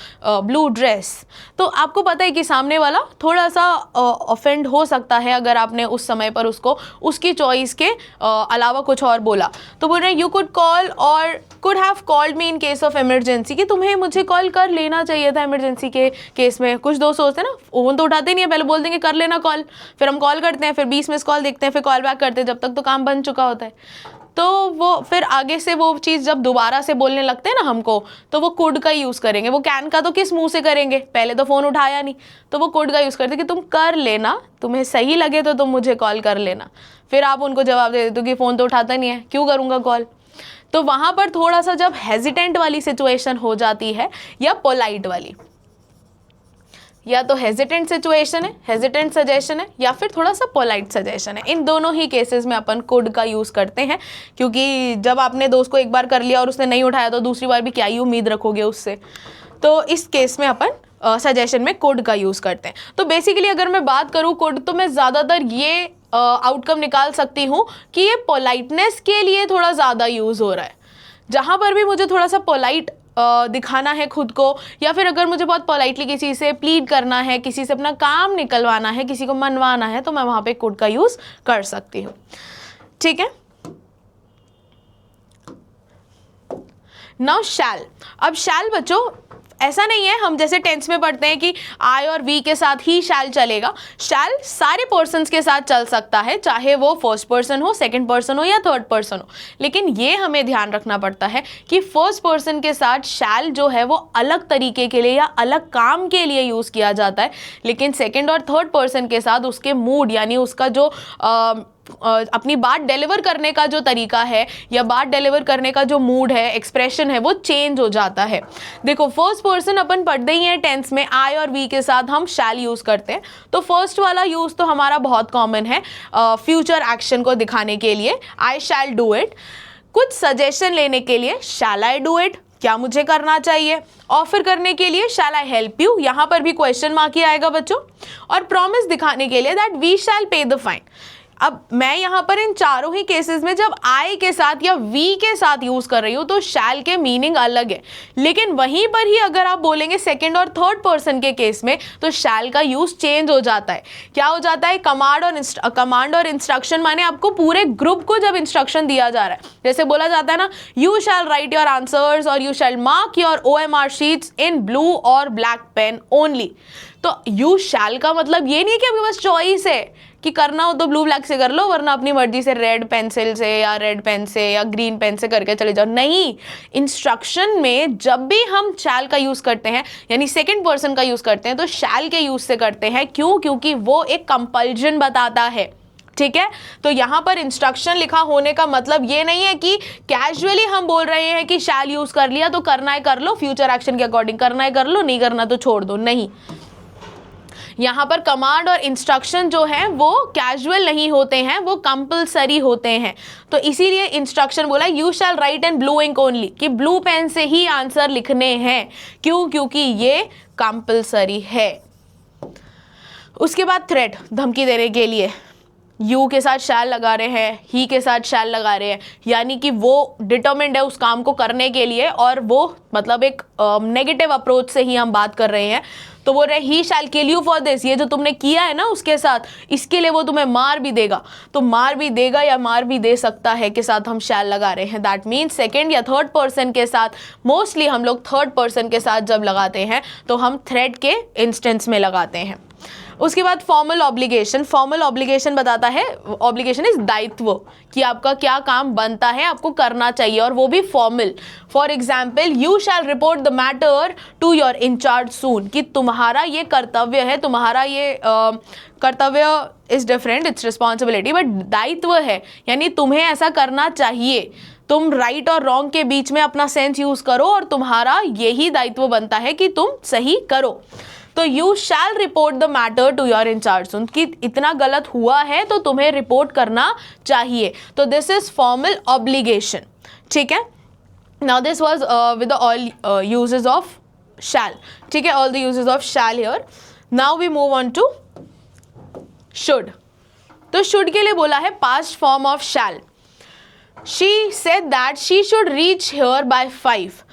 blue dress. तो आपको पता है कि सामने वाला थोड़ा सा ऑफेंड हो सकता है अगर आपने उस समय पर उसको उसकी चॉइस के अलावा कुछ और बोला। तो बोल रहे हैं यू कुड कॉल और could have called me in case of emergency, कि तुम्हें मुझे कॉल कर लेना चाहिए था इमरजेंसी के केस में। कुछ दोस्त सोचते हैं ना, फ़ोन तो उठाते नहीं है, पहले बोल देंगे कर लेना कॉल, फिर हम कॉल करते हैं, फिर 20 मिस कॉल देखते हैं, फिर कॉल बैक करते हैं, जब तक तो काम बन चुका होता है। तो वो फिर आगे से वो चीज़ जब दोबारा से बोलने लगते हैं ना हमको, तो वो कुड का यूज़ करेंगे। वो कैन का तो किस मुंह से करेंगे, पहले तो फ़ोन उठाया नहीं, तो वो कुड का यूज़ करते कि तुम कर लेना, तुम्हें सही लगे तो तुम मुझे कॉल कर लेना। फिर आप उनको जवाब दे देते हो कि फ़ोन तो उठाता नहीं है, क्यों करूँगा कॉल। तो वहाँ पर थोड़ा सा जब हेजिटेंट वाली सिचुएशन हो जाती है या पोलाइट वाली, या तो हेजिटेंट सिचुएशन है, हेजिटेंट सजेशन है, या फिर थोड़ा सा पोलाइट सजेशन है, इन दोनों ही केसेस में अपन कुड का यूज़ करते हैं। क्योंकि जब आपने दोस्त को एक बार कर लिया और उसने नहीं उठाया तो दूसरी बार भी क्या ही उम्मीद रखोगे उससे। तो इस केस में अपन सजेशन में कुड का यूज़ करते हैं। तो बेसिकली अगर मैं बात करूँ कुड, तो मैं ज़्यादातर ये आउटकम निकाल सकती हूँ कि ये पोलाइटनेस के लिए थोड़ा ज़्यादा यूज़ हो रहा है। जहाँ पर भी मुझे थोड़ा सा पोलाइट दिखाना है खुद को, या फिर अगर मुझे बहुत पोलाइटली किसी से प्लीड करना है, किसी से अपना काम निकलवाना है, किसी को मनवाना है, तो मैं वहाँ पे कुड का यूज़ कर सकती हूँ। ठीक है। नाउ शैल। अब शैल बच्चों ऐसा नहीं है हम जैसे टेंस में पढ़ते हैं कि आई और वी के साथ ही शैल चलेगा। शैल सारे पर्सन्स के साथ चल सकता है, चाहे वो फर्स्ट पर्सन हो, सेकंड पर्सन हो या थर्ड पर्सन हो। लेकिन ये हमें ध्यान रखना पड़ता है कि फर्स्ट पर्सन के साथ शैल जो है वो अलग तरीके के लिए या अलग काम के लिए यूज़ किया जाता है, लेकिन सेकेंड और थर्ड पर्सन के साथ उसके मूड यानी उसका जो अपनी बात डिलीवर करने का जो तरीका है या बात डिलीवर करने का जो मूड है, एक्सप्रेशन है, वो चेंज हो जाता है। देखो फर्स्ट पर्सन अपन पढ़ते ही हैं टेंस में, आई और वी के साथ हम शैल यूज करते हैं। तो फर्स्ट वाला यूज तो हमारा बहुत कॉमन है फ्यूचर एक्शन को दिखाने के लिए, आई शैल डू इट। कुछ सजेशन लेने के लिए शैल आई डू इट, क्या मुझे करना चाहिए। ऑफर करने के लिए शैल आई हेल्प यू, यहां पर भी क्वेश्चन मार्क ही आएगा बच्चों। और प्रॉमिस दिखाने के लिए दैट वी शैल पे द फाइन। अब मैं यहाँ पर इन चारों ही केसेस में जब आई के साथ या वी के साथ यूज कर रही हूँ तो शैल के मीनिंग अलग है, लेकिन वहीं पर ही अगर आप बोलेंगे सेकंड और थर्ड पर्सन के केस में तो शैल का यूज चेंज हो जाता है। क्या हो जाता है, कमांड और इंस्ट्रक्शन माने आपको पूरे ग्रुप को जब इंस्ट्रक्शन दिया जा रहा है, जैसे बोला जाता है ना, you shall write your answers और you shall mark your OMR sheets in blue और ब्लैक पेन ओनली। तो यू शैल का मतलब ये नहीं है कि आपके पास चॉइस है कि करना हो तो ब्लू ब्लैक से कर लो, वरना अपनी मर्जी से रेड पेंसिल से या रेड पेन से या ग्रीन पेन से करके चले जाओ। नहीं, इंस्ट्रक्शन में जब भी हम शैल का यूज करते हैं यानी सेकंड पर्सन का यूज करते हैं तो शैल के यूज से करते हैं। क्यों? क्योंकि वो एक कंपल्जन बताता है। ठीक है, तो यहां पर इंस्ट्रक्शन लिखा होने का मतलब ये नहीं है कि कैजुअली हम बोल रहे हैं कि शैल यूज कर लिया तो करना है कर लो, फ्यूचर एक्शन के अकॉर्डिंग करना है कर लो, नहीं करना तो छोड़ दो। नहीं, यहाँ पर कमांड और इंस्ट्रक्शन जो है वो कैजुअल नहीं होते हैं, वो कंपलसरी होते हैं। तो इसीलिए इंस्ट्रक्शन बोला you shall write in blue ink only, कि ब्लू पेन से ही आंसर लिखने हैं। क्यों? क्योंकि ये कंपलसरी है। उसके बाद थ्रेट, धमकी देने के लिए यू के साथ शैल लगा रहे हैं, ही के साथ शैल लगा रहे हैं, यानी कि वो डिटरमिन्ड है उस काम को करने के लिए और वो मतलब एक नेगेटिव अप्रोच से ही हम बात कर रहे हैं। तो बोल रहे ही शैल किल यू फॉर दिस, ये जो तुमने किया है ना उसके साथ, इसके लिए वो तुम्हें मार भी देगा। तो मार भी देगा या मार भी दे सकता है के साथ हम शैल लगा रहे हैं। दैट मीन्स सेकेंड या थर्ड पर्सन के साथ, मोस्टली हम लोग थर्ड पर्सन के साथ जब लगाते हैं तो हम थ्रेट के इंस्टेंस में लगाते हैं। उसके बाद फॉर्मल ऑब्लिगेशन। फॉर्मल ऑब्लिगेशन बताता है, ऑब्लिगेशन इज दायित्व, कि आपका क्या काम बनता है, आपको करना चाहिए, और वो भी formal. For example, you shall report the matter to your incharge soon, कि तुम्हारा ये कर्तव्य है, तुम्हारा ये कर्तव्य is different, it's responsibility, but दायित्व है, यानी तुम्हें ऐसा करना चाहिए। तुम राइट और रॉन्ग के बीच में अपना सेंस यूज करो और तुम्हारा यही दायित्व बनता है कि तुम सही करो। तो you shall report the matter to your incharge, कि इतना गलत हुआ है तो तुम्हें रिपोर्ट करना चाहिए। तो दिस इज फॉर्मल ऑब्लिगेशन। ठीक है, now this was with all uses of shall. ठीक है, all the uses of shall here. Now we move on to should. तो शुड के लिए बोला है past form of shall. She said that she should reach here by 5।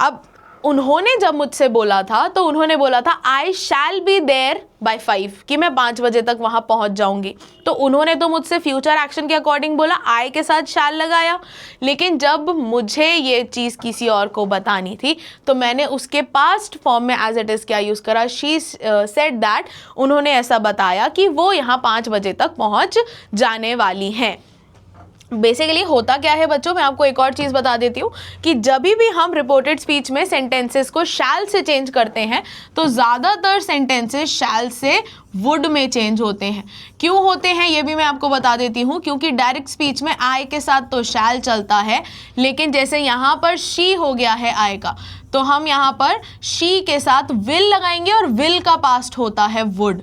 अब उन्होंने जब मुझसे बोला था तो उन्होंने बोला था आई शैल बी देयर बाय 5, कि मैं 5 बजे तक वहां पहुंच जाऊंगी। तो उन्होंने तो मुझसे फ्यूचर एक्शन के अकॉर्डिंग बोला, आई के साथ शैल लगाया, लेकिन जब मुझे ये चीज़ किसी और को बतानी थी तो मैंने उसके पास्ट फॉर्म में एज इट इज़ क्या यूज़ करा, शी सेड दैट, उन्होंने ऐसा बताया कि वो यहाँ 5 बजे तक पहुँच जाने वाली हैं। बेसिकली होता क्या है बच्चों, मैं आपको एक और चीज़ बता देती हूँ कि जब भी हम रिपोर्टेड स्पीच में सेंटेंसेस को शैल से चेंज करते हैं तो ज़्यादातर सेंटेंसेस शैल से वुड में चेंज होते हैं। क्यों होते हैं ये भी मैं आपको बता देती हूँ, क्योंकि डायरेक्ट स्पीच में आई के साथ तो शैल चलता है, लेकिन जैसे यहाँ पर शी हो गया है आई का, तो हम यहाँ पर शी के साथ विल लगाएंगे और विल का पास्ट होता है वुड।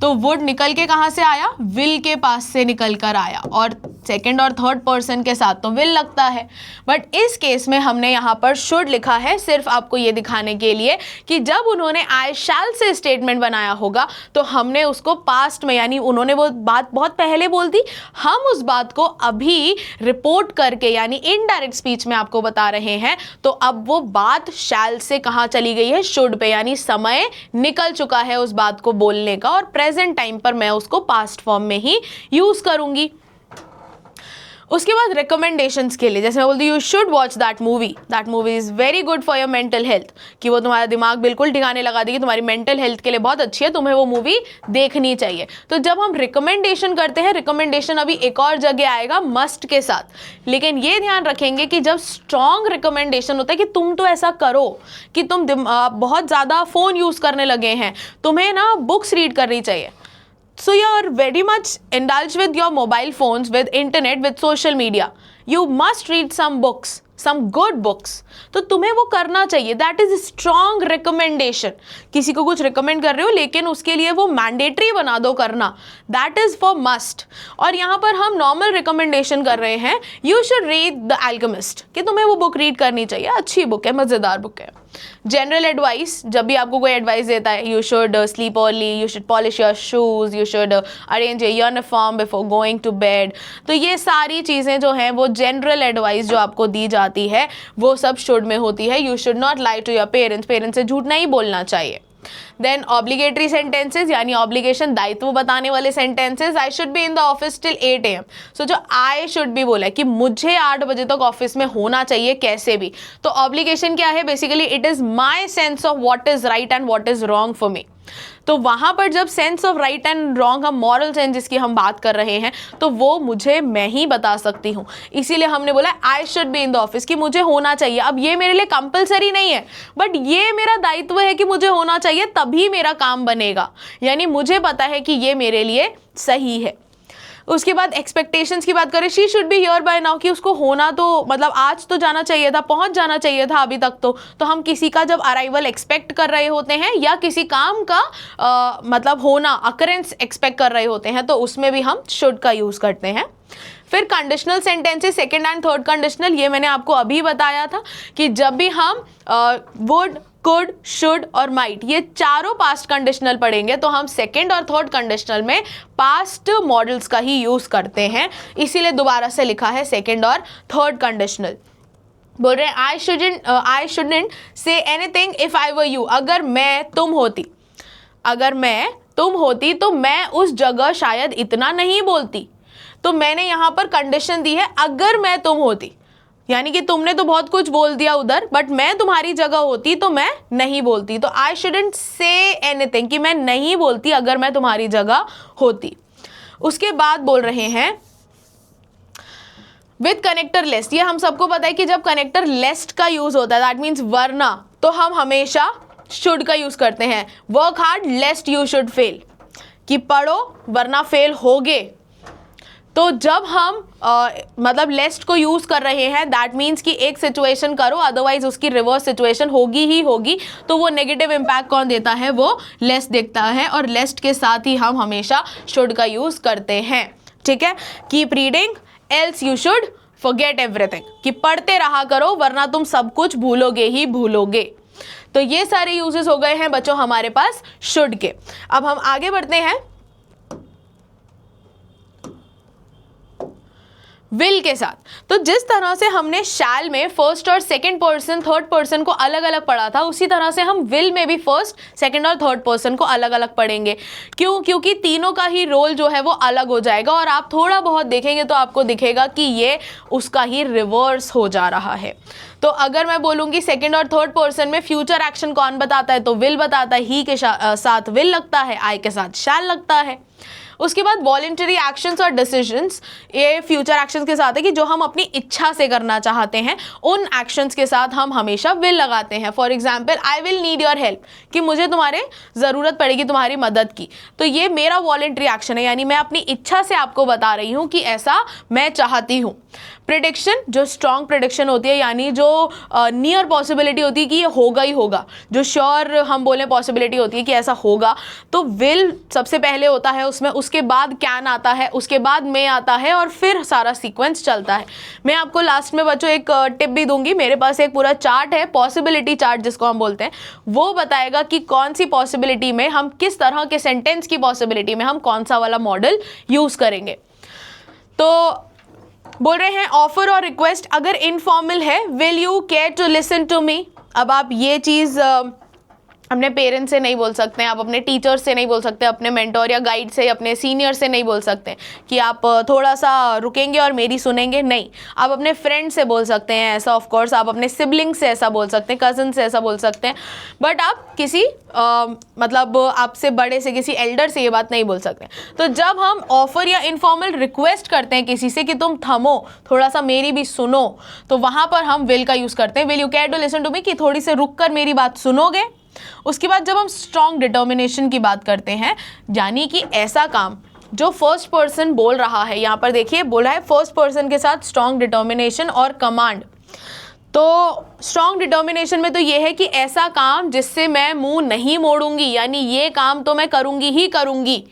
तो वुड निकल के कहाँ से आया, विल के पास से निकल कर आया, और सेकंड और थर्ड पर्सन के साथ तो विल लगता है। बट इस केस में हमने यहाँ पर शुड लिखा है सिर्फ आपको ये दिखाने के लिए कि जब उन्होंने आई शैल से स्टेटमेंट बनाया होगा तो हमने उसको पास्ट में, यानी उन्होंने वो बात बहुत पहले बोल दी, हम उस बात को अभी रिपोर्ट करके यानी इनडायरेक्ट स्पीच में आपको बता रहे हैं। तो अब वो बात शैल से कहाँ चली गई है, शुड पे, यानी समय निकल चुका है उस बात को बोलने का, और प्रेजेंट टाइम पर मैं उसको पास्ट फॉर्म में ही यूज करूंगी। उसके बाद रिकमेंडेशंस के लिए, जैसे मैं बोलती हूँ you should watch that movie is very good for your mental health, कि वो तुम्हारा दिमाग बिल्कुल ठिकाने लगा देगी, तुम्हारी मेंटल हेल्थ के लिए बहुत अच्छी है, तुम्हें वो मूवी देखनी चाहिए। तो जब हम रिकमेंडेशन करते हैं, रिकमेंडेशन अभी एक और जगह आएगा मस्ट के साथ, लेकिन ये ध्यान रखेंगे कि जब स्ट्रॉन्ग रिकमेंडेशन होता है कि तुम तो ऐसा करो, कि तुम बहुत ज़्यादा फ़ोन यूज़ करने लगे हैं, तुम्हें ना बुक्स रीड करनी चाहिए, So you are very much indulged with your mobile phones, with internet, with social media. You must read some books, some good books. तो तुम्हें वो करना चाहिए. That is a strong recommendation. किसी को कुछ recommend कर रहे हो लेकिन उसके लिए वो mandatory बना दो करना. That is for must. और यहाँ पर हम normal recommendation कर रहे हैं. You should read The Alchemist. कि तुम्हें वो book read करनी चाहिए. अच्छी book है, मज़ेदार book है. जनरल एडवाइस, जब भी आपको कोई एडवाइस देता है, you should sleep early, you should polish your shoes, you should arrange your uniform before going to bed. तो ये सारी चीज़ें जो हैं वो जनरल एडवाइस जो आपको दी जाती है वो सब शुड में होती है. You should not lie to your parents, parents से झूठ नहीं बोलना चाहिए. देन ऑब्लिगेटरी सेंटेंसेज, यानी ऑब्लिगेशन, दायित्व बताने वाले sentences. I should be in the office till 8 AM. So जो आई शुड बी बोला है कि मुझे 8 बजे तक ऑफिस में होना चाहिए कैसे भी. तो ऑब्लिगेशन क्या है? Basically it is my sense of what is right and what is wrong for me. तो वहाँ पर जब sense of right and wrong, हम मॉरल सेंस जिसकी हम बात कर रहे हैं, तो वो मुझे मैं ही बता सकती हूँ. इसीलिए हमने बोला आई should be in the office, कि मुझे होना चाहिए. अब ये मेरे लिए कंपलसरी नहीं है, बट ये मेरा दायित्व है कि मुझे होना चाहिए, तभी मेरा काम बनेगा. यानी मुझे पता है कि ये मेरे लिए सही है. उसके बाद एक्सपेक्टेशंस की बात करें, she should be here bye now, कि उसको होना तो मतलब आज तो जाना चाहिए था, पहुंच जाना चाहिए था अभी तक. तो हम किसी का जब अराइवल एक्सपेक्ट कर रहे होते हैं या किसी काम का मतलब होना, अकरेंस एक्सपेक्ट कर रहे होते हैं, तो उसमें भी हम शुड का यूज़ करते हैं. फिर conditional sentences, second and third conditional, ये मैंने आपको अभी बताया था कि जब भी हम वुड, कुड, शुड और माइट, ये चारों पास्ट कंडीशनल पढ़ेंगे तो हम सेकंड और थर्ड कंडीशनल में पास्ट मॉडल्स का ही यूज़ करते हैं. इसीलिए दोबारा से लिखा है सेकंड और थर्ड कंडीशनल. बोल रहे हैं I shouldn't say anything if I were you. अगर मैं तुम होती तो मैं उस जगह शायद इतना नहीं बोलती. तो मैंने यहाँ पर कंडीशन दी है अगर मैं तुम होती, यानी कि तुमने तो बहुत कुछ बोल दिया उधर, बट मैं तुम्हारी जगह होती तो मैं नहीं बोलती. तो आई शुडंट से एनीथिंग, कि मैं नहीं बोलती अगर मैं तुम्हारी जगह होती. उसके बाद बोल रहे हैं विद कनेक्टर लेस्ट. ये हम सबको पता है कि जब कनेक्टर लेस्ट का यूज होता है, दैट मीन्स वरना, तो हम हमेशा शुड का यूज करते हैं. Work hard लेस्ट you should fail, कि पढ़ो वरना फेल होगे. तो जब हम मतलब लेस्ट को यूज़ कर रहे हैं, दैट मीन्स कि एक सिचुएशन करो, अदरवाइज उसकी रिवर्स सिचुएशन होगी ही होगी. तो वो नेगेटिव इम्पैक्ट कौन देता है? वो लेस्ट देखता है. और लेस्ट के साथ ही हम हमेशा शुड का यूज़ करते हैं. ठीक है. Keep reading else you should forget everything, कि पढ़ते रहा करो वरना तुम सब कुछ भूलोगे ही भूलोगे. तो ये सारे यूजेस हो गए हैं बच्चों हमारे पास शुड के. अब हम आगे बढ़ते हैं विल के साथ. तो जिस तरह से हमने शैल में फर्स्ट और सेकंड पर्सन, थर्ड पर्सन को अलग अलग पढ़ा था, उसी तरह से हम विल में भी फर्स्ट, सेकंड और थर्ड पर्सन को अलग अलग पढ़ेंगे. क्यों? क्योंकि तीनों का ही रोल जो है वो अलग हो जाएगा. और आप थोड़ा बहुत देखेंगे तो आपको दिखेगा कि ये उसका ही रिवर्स हो जा रहा है. तो अगर मैं बोलूँगी सेकंड और थर्ड पर्सन में फ्यूचर एक्शन कौन बताता है, तो विल बताता है. ही के साथ विल लगता है, आई के साथ शैल लगता है. उसके बाद वॉलेंटरी एक्शंस और डिसीजंस, ये फ्यूचर एक्शंस के साथ है कि जो हम अपनी इच्छा से करना चाहते हैं, उन एक्शंस के साथ हम हमेशा विल लगाते हैं. For example I will need your help, कि मुझे तुम्हारे ज़रूरत पड़ेगी तुम्हारी मदद की. तो ये मेरा वॉलेंटरी एक्शन है, यानी मैं अपनी इच्छा से आपको बता रही हूँ कि ऐसा मैं चाहती हूँ. प्रेडिक्शन, जो स्ट्रॉन्ग प्रेडिक्शन होती है, यानी जो नियर पॉसिबिलिटी होती है कि ये होगा ही होगा, जो श्योर हम बोले पॉसिबिलिटी होती है कि ऐसा होगा, तो विल सबसे पहले होता है उसमें. उसके बाद कैन आता है, उसके बाद मे आता है, और फिर सारा सीक्वेंस चलता है. मैं आपको लास्ट में बच्चों एक टिप भी दूंगी. मेरे पास एक पूरा चार्ट है, पॉसिबिलिटी चार्ट जिसको हम बोलते हैं, वो बताएगा कि कौन सी पॉसिबिलिटी में हम किस तरह के सेंटेंस की पॉसिबिलिटी में हम कौन सा वाला मॉडल यूज़ करेंगे. तो बोल रहे हैं ऑफर और रिक्वेस्ट अगर इनफॉर्मल है, will you care to listen to me. अब आप ये चीज़ अपने पेरेंट्स से नहीं बोल सकते हैं, आप अपने टीचर से नहीं बोल सकते, अपने मेंटोर या गाइड से, अपने सीनियर से नहीं बोल सकते कि आप थोड़ा सा रुकेंगे और मेरी सुनेंगे. नहीं, आप अपने फ्रेंड से बोल सकते हैं ऐसा. ऑफ कोर्स आप अपने सिबलिंग से ऐसा बोल सकते हैं, कज़न से ऐसा बोल सकते हैं, बट आप किसी मतलब आपसे बड़े से, किसी एल्डर से ये बात नहीं बोल सकते. तो जब हम ऑफर या इनफॉर्मल रिक्वेस्ट करते हैं किसी से कि तुम थमो, थोड़ा सा मेरी भी सुनो, तो वहाँ पर हम विल का यूज़ करते हैं. Will you care to listen to me, कि थोड़ी से रुक कर मेरी बात सुनोगे. उसके बाद जब हम स्ट्रॉन्ग डिटर्मिनेशन की बात करते हैं, यानी कि ऐसा काम जो फर्स्ट पर्सन बोल रहा है, यहाँ पर देखिए बोला है फर्स्ट पर्सन के साथ स्ट्रॉन्ग डिटर्मिनेशन और कमांड। तो स्ट्रॉन्ग डिटर्मिनेशन में तो ये है कि ऐसा काम जिससे मैं मुंह नहीं मोड़ूंगी, यानी ये काम तो मैं करूंगी ही करूंगी,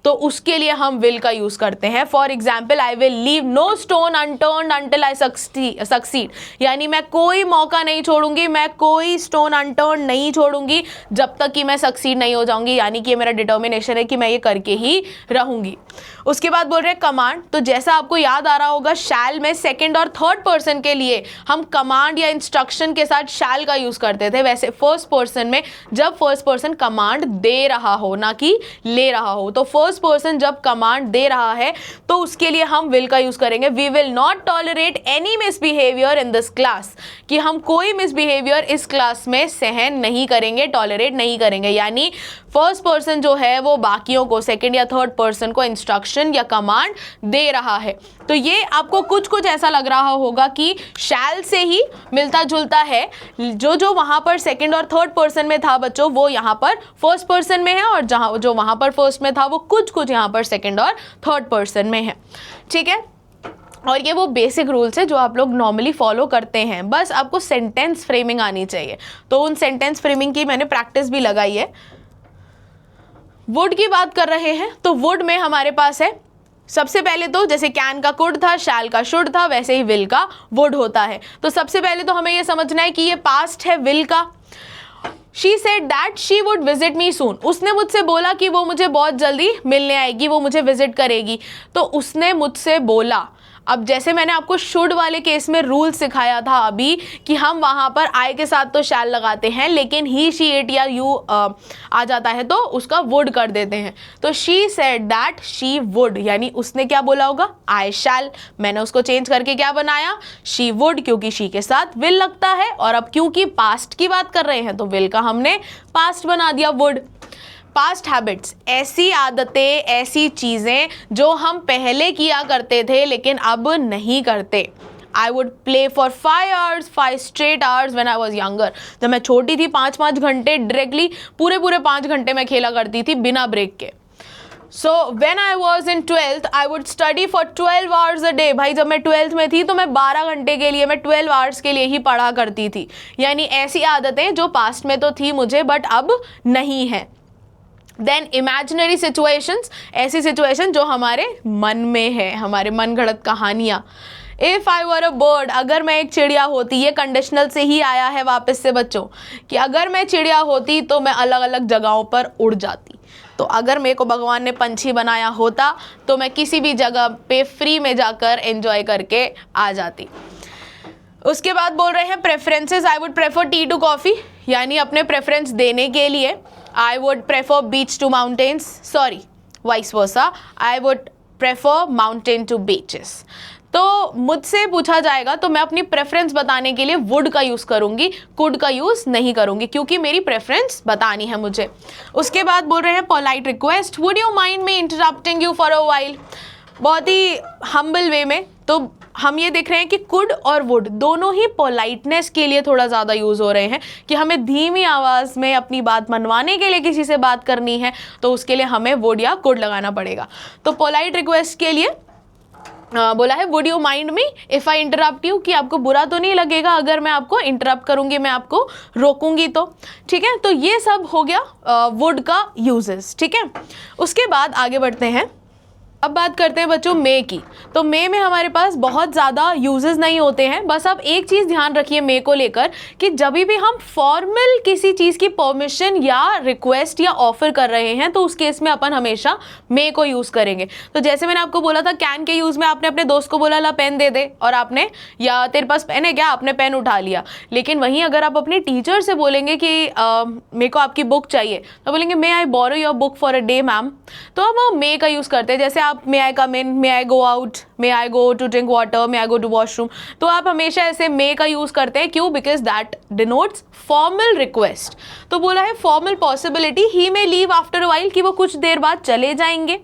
तो उसके लिए हम विल का यूज करते हैं। For example, I will leave no stone unturned until I succeed, यानी मैं कोई मौका नहीं छोड़ूंगी, मैं कोई स्टोन अनटर्न्ड नहीं छोड़ूंगी जब तक कि मैं सक्सीड नहीं हो जाऊंगी, यानी कि ये मेरा डिटर्मिनेशन है कि मैं ये करके ही रहूंगी। उसके बाद बोल रहे हैं कमांड। तो जैसा आपको याद आ रहा होगा, शैल में सेकंड और थर्ड पर्सन के लिए हम कमांड या इंस्ट्रक्शन के साथ शैल का यूज करते थे, वैसे फर्स्ट पर्सन में जब फर्स्ट पर्सन कमांड दे रहा हो ना कि ले रहा हो, तो फर्स्ट पर्सन जब कमांड दे रहा है तो उसके लिए हम विल का यूज करेंगे। We will not tolerate any misbehaviour in this class, कि हम कोई मिसबिहेवियर इस क्लास में सहन नहीं करेंगे, टॉलरेट नहीं करेंगे, यानी फर्स्ट पर्सन जो है वो बाकियों को, सेकंड या थर्ड पर्सन को इंस्ट्रक्शन या कमांड दे रहा है। तो ये आपको कुछ कुछ ऐसा लग रहा होगा कि शैल से ही मिलता जुलता है, जो वहां पर सेकंड और थर्ड पर्सन में था बच्चों, वो यहाँ पर फर्स्ट पर्सन में है, और जहां जो वहां पर फर्स्ट में था वो कुछ कुछ यहाँ पर सेकंड और थर्ड पर्सन में है। ठीक है, और ये वो बेसिक रूल्स है जो आप लोग नॉर्मली फॉलो करते हैं, बस आपको सेंटेंस फ्रेमिंग आनी चाहिए। तो उन सेंटेंस फ्रेमिंग की मैंने प्रैक्टिस भी लगाई है। वुड की बात कर रहे हैं, तो वुड में हमारे पास है सबसे पहले तो जैसे कैन का कुड था, शैल का शुड था, वैसे ही विल का वुड होता है। तो सबसे पहले तो हमें ये समझना है कि ये पास्ट है विल का। She said that she would visit me soon. उसने मुझसे बोला कि वो मुझे बहुत जल्दी मिलने आएगी, वो मुझे विजिट करेगी। तो उसने मुझसे बोला। अब जैसे मैंने आपको शुड वाले केस में रूल सिखाया था अभी कि हम वहाँ पर आई के साथ तो शैल लगाते हैं, लेकिन ही शी इट या यू आ जाता है तो उसका वुड कर देते हैं। तो she said that she would, यानी उसने क्या बोला होगा, आई शैल। मैंने उसको चेंज करके क्या बनाया, शी वुड, क्योंकि शी के साथ विल लगता है, और अब क्योंकि पास्ट की बात कर रहे हैं तो विल का हमने पास्ट बना दिया वुड। पास्ट हैबिट्स, ऐसी आदतें, ऐसी चीज़ें जो हम पहले किया करते थे लेकिन अब नहीं करते। I would play for 5 straight hours when I was younger. जब मैं छोटी थी 5 घंटे डायरेक्टली पूरे 5 घंटे मैं खेला करती थी बिना ब्रेक के। So when I was in 12th, I would study for 12 hours a day. भाई जब मैं 12th में थी तो मैं 12 घंटे के लिए, मैं 12 hours के लिए ही पढ़ा करती थी। यानी ऐसी आदतें जो पास्ट में तो थी मुझे बट अब नहीं है। देन इमेजिनरी सिचुएशंस, ऐसी सिचुएशन जो हमारे मन में है, हमारे मन गढ़ंत कहानियाँ। If I were a bird, अगर मैं एक चिड़िया होती, ये कंडीशनल से ही आया है वापस से बच्चों, कि अगर मैं चिड़िया होती तो मैं अलग अलग जगहों पर उड़ जाती। तो अगर मेरे को भगवान ने पंछी बनाया होता तो मैं किसी भी जगह पे फ्री में जाकर एंजॉय करके आ जाती। उसके बाद बोल रहे हैं preferences, I would prefer tea to coffee, यानी अपने प्रेफरेंस देने के लिए I would prefer beach to mountains, sorry, vice versa, I would prefer mountain to beaches. तो मुझसे पूछा जाएगा तो मैं अपनी प्रेफरेंस बताने के लिए वुड का यूज़ करूँगी, कुड का यूज़ नहीं करूँगी, क्योंकि मेरी प्रेफरेंस बतानी है मुझे। उसके बाद बोल रहे हैं polite request, would you mind me interrupting you for a while, बहुत ही हम्बल वे में। तो हम ये देख रहे हैं कि कुड और वुड दोनों ही पोलाइटनेस के लिए थोड़ा ज़्यादा यूज़ हो रहे हैं, कि हमें धीमी आवाज़ में अपनी बात मनवाने के लिए किसी से बात करनी है तो उसके लिए हमें वुड या कुड लगाना पड़ेगा। तो पोलाइट रिक्वेस्ट के लिए बोला है would you mind me if I interrupt you, कि आपको बुरा तो नहीं लगेगा अगर मैं आपको इंटरप्ट करूँगी, मैं आपको रोकूंगी तो। ठीक है, तो ये सब हो गया वुड का यूजेस। ठीक है, उसके बाद आगे बढ़ते हैं। अब बात करते हैं बच्चों मे की। तो मे में हमारे पास बहुत ज़्यादा यूजेस नहीं होते हैं, बस आप एक चीज़ ध्यान रखिए मे को लेकर कि जब भी हम फॉर्मल किसी चीज़ की परमिशन या रिक्वेस्ट या ऑफर कर रहे हैं तो उस केस में अपन हमेशा मे को यूज़ करेंगे। तो जैसे मैंने आपको बोला था कैन के यूज़ में आपने अपने दोस्त को बोला ला पेन दे दे, और आपने, या तेरे पास पेन है क्या, आपने पेन उठा लिया। लेकिन वहीं अगर आप अपने टीचर से बोलेंगे कि मेरे को आपकी बुक चाहिए, तो बोलेंगे may I borrow your book for a day ma'am, तो हम मे का यूज़ करते हैं। जैसे आप may I come in, may I go out, may I go to drink water, may I go to washroom, तो आप हमेशा ऐसे मे का यूज करते हैं। क्यों? Because that denotes formal request. तो बोला है formal possibility, he may leave after a while, कि वो कुछ देर बाद चले जाएंगे।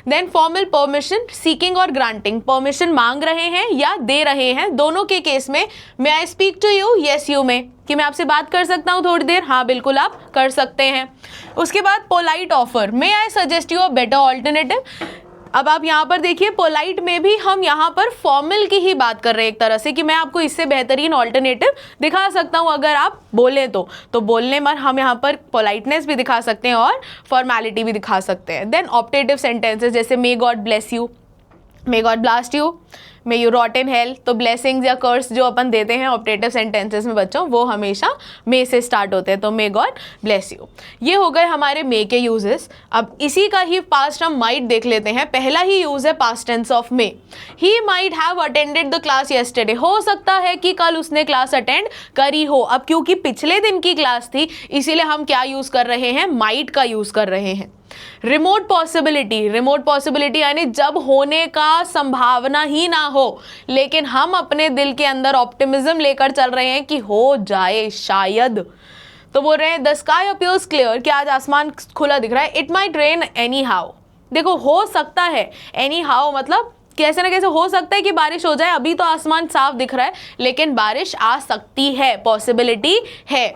देन फॉर्मल परमिशन, सीकिंग और ग्रांटिंग, परमिशन मांग रहे हैं या दे रहे हैं, दोनों के केस में may I speak to you, yes you may, कि मैं आपसे बात कर सकता हूँ थोड़ी देर, हाँ बिल्कुल आप कर सकते हैं। उसके बाद polite offer, may I suggest you a better alternative. अब आप यहाँ पर देखिए पोलाइट में भी हम यहाँ पर फॉर्मल की ही बात कर रहे हैं एक तरह से, कि मैं आपको इससे बेहतरीन ऑल्टरनेटिव दिखा सकता हूँ अगर आप बोले तो बोलने में हम यहाँ पर पोलाइटनेस भी दिखा सकते हैं और फॉर्मेलिटी भी दिखा सकते हैं। देन ऑप्टेटिव सेंटेंसेस जैसे may God bless you, may God blast you, may you rot in hell. तो ब्लेसिंग्स या कर्स जो अपन देते हैं ऑप्टेटिव सेंटेंसेस में बच्चों, वो हमेशा मे से स्टार्ट होते हैं, तो मे गॉड ब्लेस यू। ये हो गए हमारे मे के यूजेस। अब इसी का ही पास्ट हम माइट देख लेते हैं। पहला ही यूज है past tense of may. He might have attended the class yesterday, हो सकता है कि कल उसने क्लास अटेंड करी हो। अब क्योंकि पिछले दिन की क्लास थी इसीलिए हम क्या यूज कर रहे हैं, माइट का यूज कर रहे हैं। रिमोट पॉसिबिलिटी, रिमोट पॉसिबिलिटी यानी जब होने का संभावना ही ना हो, लेकिन हम अपने दिल के अंदर ऑप्टिमिज्म लेकर चल रहे हैं कि हो जाए शायद। तो बोल रहे हैं द स्काई अपीयर्स क्लियर, कि आज आसमान खुला दिख रहा है। It might rain any how, देखो हो सकता है, एनी हाउ मतलब कैसे ना कैसे हो सकता है कि बारिश हो जाए। अभी तो आसमान साफ दिख रहा है लेकिन बारिश आ सकती है, पॉसिबिलिटी है।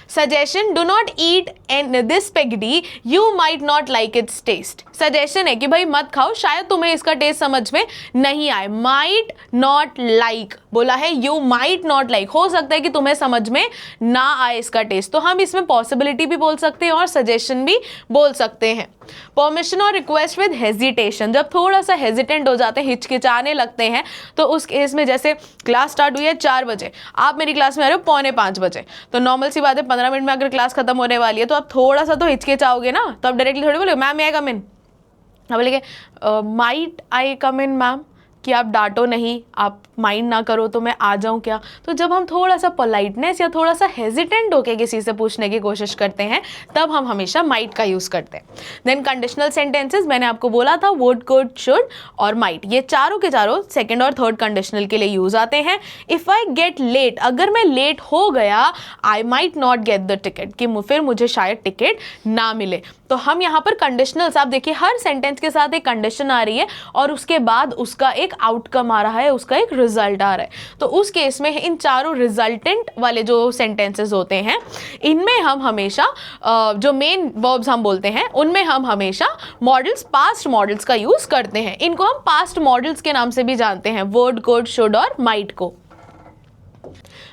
Suggestion, do not eat and this spaghetti, you might not like its taste. Suggestion है कि भाई मत खाओ, शायद तुम्हें इसका टेस्ट समझ में नहीं आए। माइट नॉट लाइक बोला है, यू माइट नॉट लाइक, हो सकता है कि तुम्हें समझ में ना आए इसका टेस्ट। तो हम इसमें पॉसिबिलिटी भी बोल सकते हैं और सजेशन भी बोल सकते हैं। परमिशन और रिक्वेस्ट विद हेजिटेशन, जब थोड़ा सा हेजिटेंट हो जाते हैं, हिचकिचाने लगते हैं, तो उस केस में जैसे क्लास स्टार्ट हुई है 4 बजे, आप मेरी क्लास में आ रहे हो 4:45 बजे, तो नॉर्मल सी बात है 15 मिनट में अगर क्लास खत्म होने वाली है तो आप थोड़ा सा तो हिचकिचाओगे ना। तो आप डायरेक्टली थोड़ी बोलोगे मैम मे आई कम इन, आप बोलेंगे might I come in ma'am, कि आप डांटो नहीं, आप माइंड ना करो तो मैं आ जाऊं क्या। तो जब हम थोड़ा सा पोलाइटनेस या थोड़ा सा हेजिटेंट होके किसी से पूछने की कोशिश करते हैं तब हम हमेशा माइट का यूज करते हैं। देन कंडीशनल सेंटेंसेस, मैंने आपको बोला था वुड, कुड, शुड और माइट, ये चारों के चारों सेकंड और थर्ड कंडीशनल के लिए यूज आते हैं। इफ आई गेट लेट, अगर मैं लेट हो गया, I might not get the ticket, कि फिर मुझे शायद टिकट ना मिले। तो हम यहाँ पर कंडीशनल्स, आप देखिए हर सेंटेंस के साथ एक कंडीशन आ रही है और उसके बाद उसका एक आउटकम आ रहा है, उसका एक रिजल्ट आ रहा है। तो उस केस में इन चारों रिजल्टेंट वाले जो सेंटेंसेस होते हैं इनमें हम हमेशा जो मेन वर्ब्स हम बोलते हैं उनमें हम हमेशा मॉडल्स, पास्ट मॉडल्स का यूज करते हैं। इनको हम पास्ट मॉडल्स के नाम से भी जानते हैं, वुड, कुड, शुड और माइट को।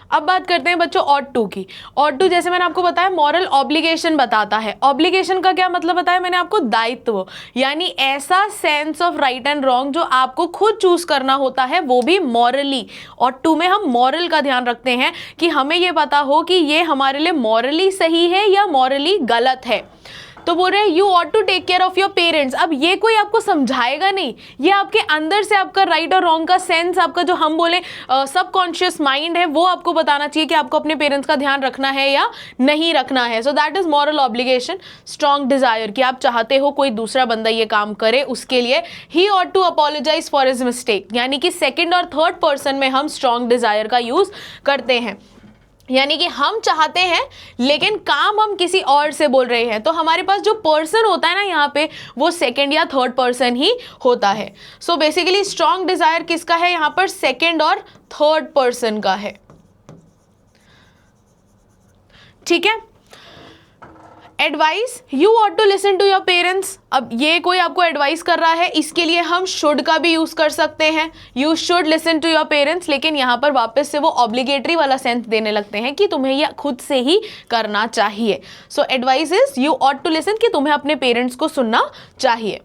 अब बात करते हैं बच्चों ऑट टू की। ऑट टू जैसे मैंने आपको बताया मॉरल ऑब्लिगेशन बताता है। ऑब्लिगेशन का क्या मतलब बताया मैंने आपको, दायित्व, यानी ऐसा sense of right and wrong जो आपको खुद चूज करना होता है, वो भी मॉरली। ऑट टू में हम मॉरल का ध्यान रखते हैं कि हमें ये पता हो कि ये हमारे लिए मॉरली सही है या मॉरली गलत है। तो बोल रहे हैं you ought to take care of your parents. अब ये कोई आपको समझाएगा नहीं, ये आपके अंदर से आपका राइट और रॉन्ग का सेंस, आपका जो हम बोले सबकॉन्शियस माइंड है, वो आपको बताना चाहिए कि आपको अपने पेरेंट्स का ध्यान रखना है या नहीं रखना है। So that is moral obligation. Strong Dzire, कि आप चाहते हो कोई दूसरा बंदा ये काम करे, उसके लिए he ought to apologise for his mistake, यानी कि सेकेंड और थर्ड पर्सन में हम स्ट्रॉन्ग डिजायर का यूज करते हैं, यानी कि हम चाहते हैं लेकिन काम हम किसी और से बोल रहे हैं। तो हमारे पास जो पर्सन होता है ना यहाँ पे, वो सेकंड या थर्ड पर्सन ही होता है। सो बेसिकली स्ट्रॉन्ग डिजायर किसका है यहाँ पर, सेकंड और थर्ड पर्सन का है। ठीक है। Advice, you ought to listen to your parents. अब ये कोई आपको एडवाइस कर रहा है, इसके लिए हम शुड का भी यूज कर सकते हैं, you should listen to your parents, लेकिन यहाँ पर वापस से वो ऑब्लिगेटरी वाला सेंस देने लगते हैं कि तुम्हें यह खुद से ही करना चाहिए। So advice is you ought to listen, कि तुम्हें अपने पेरेंट्स को सुनना चाहिए।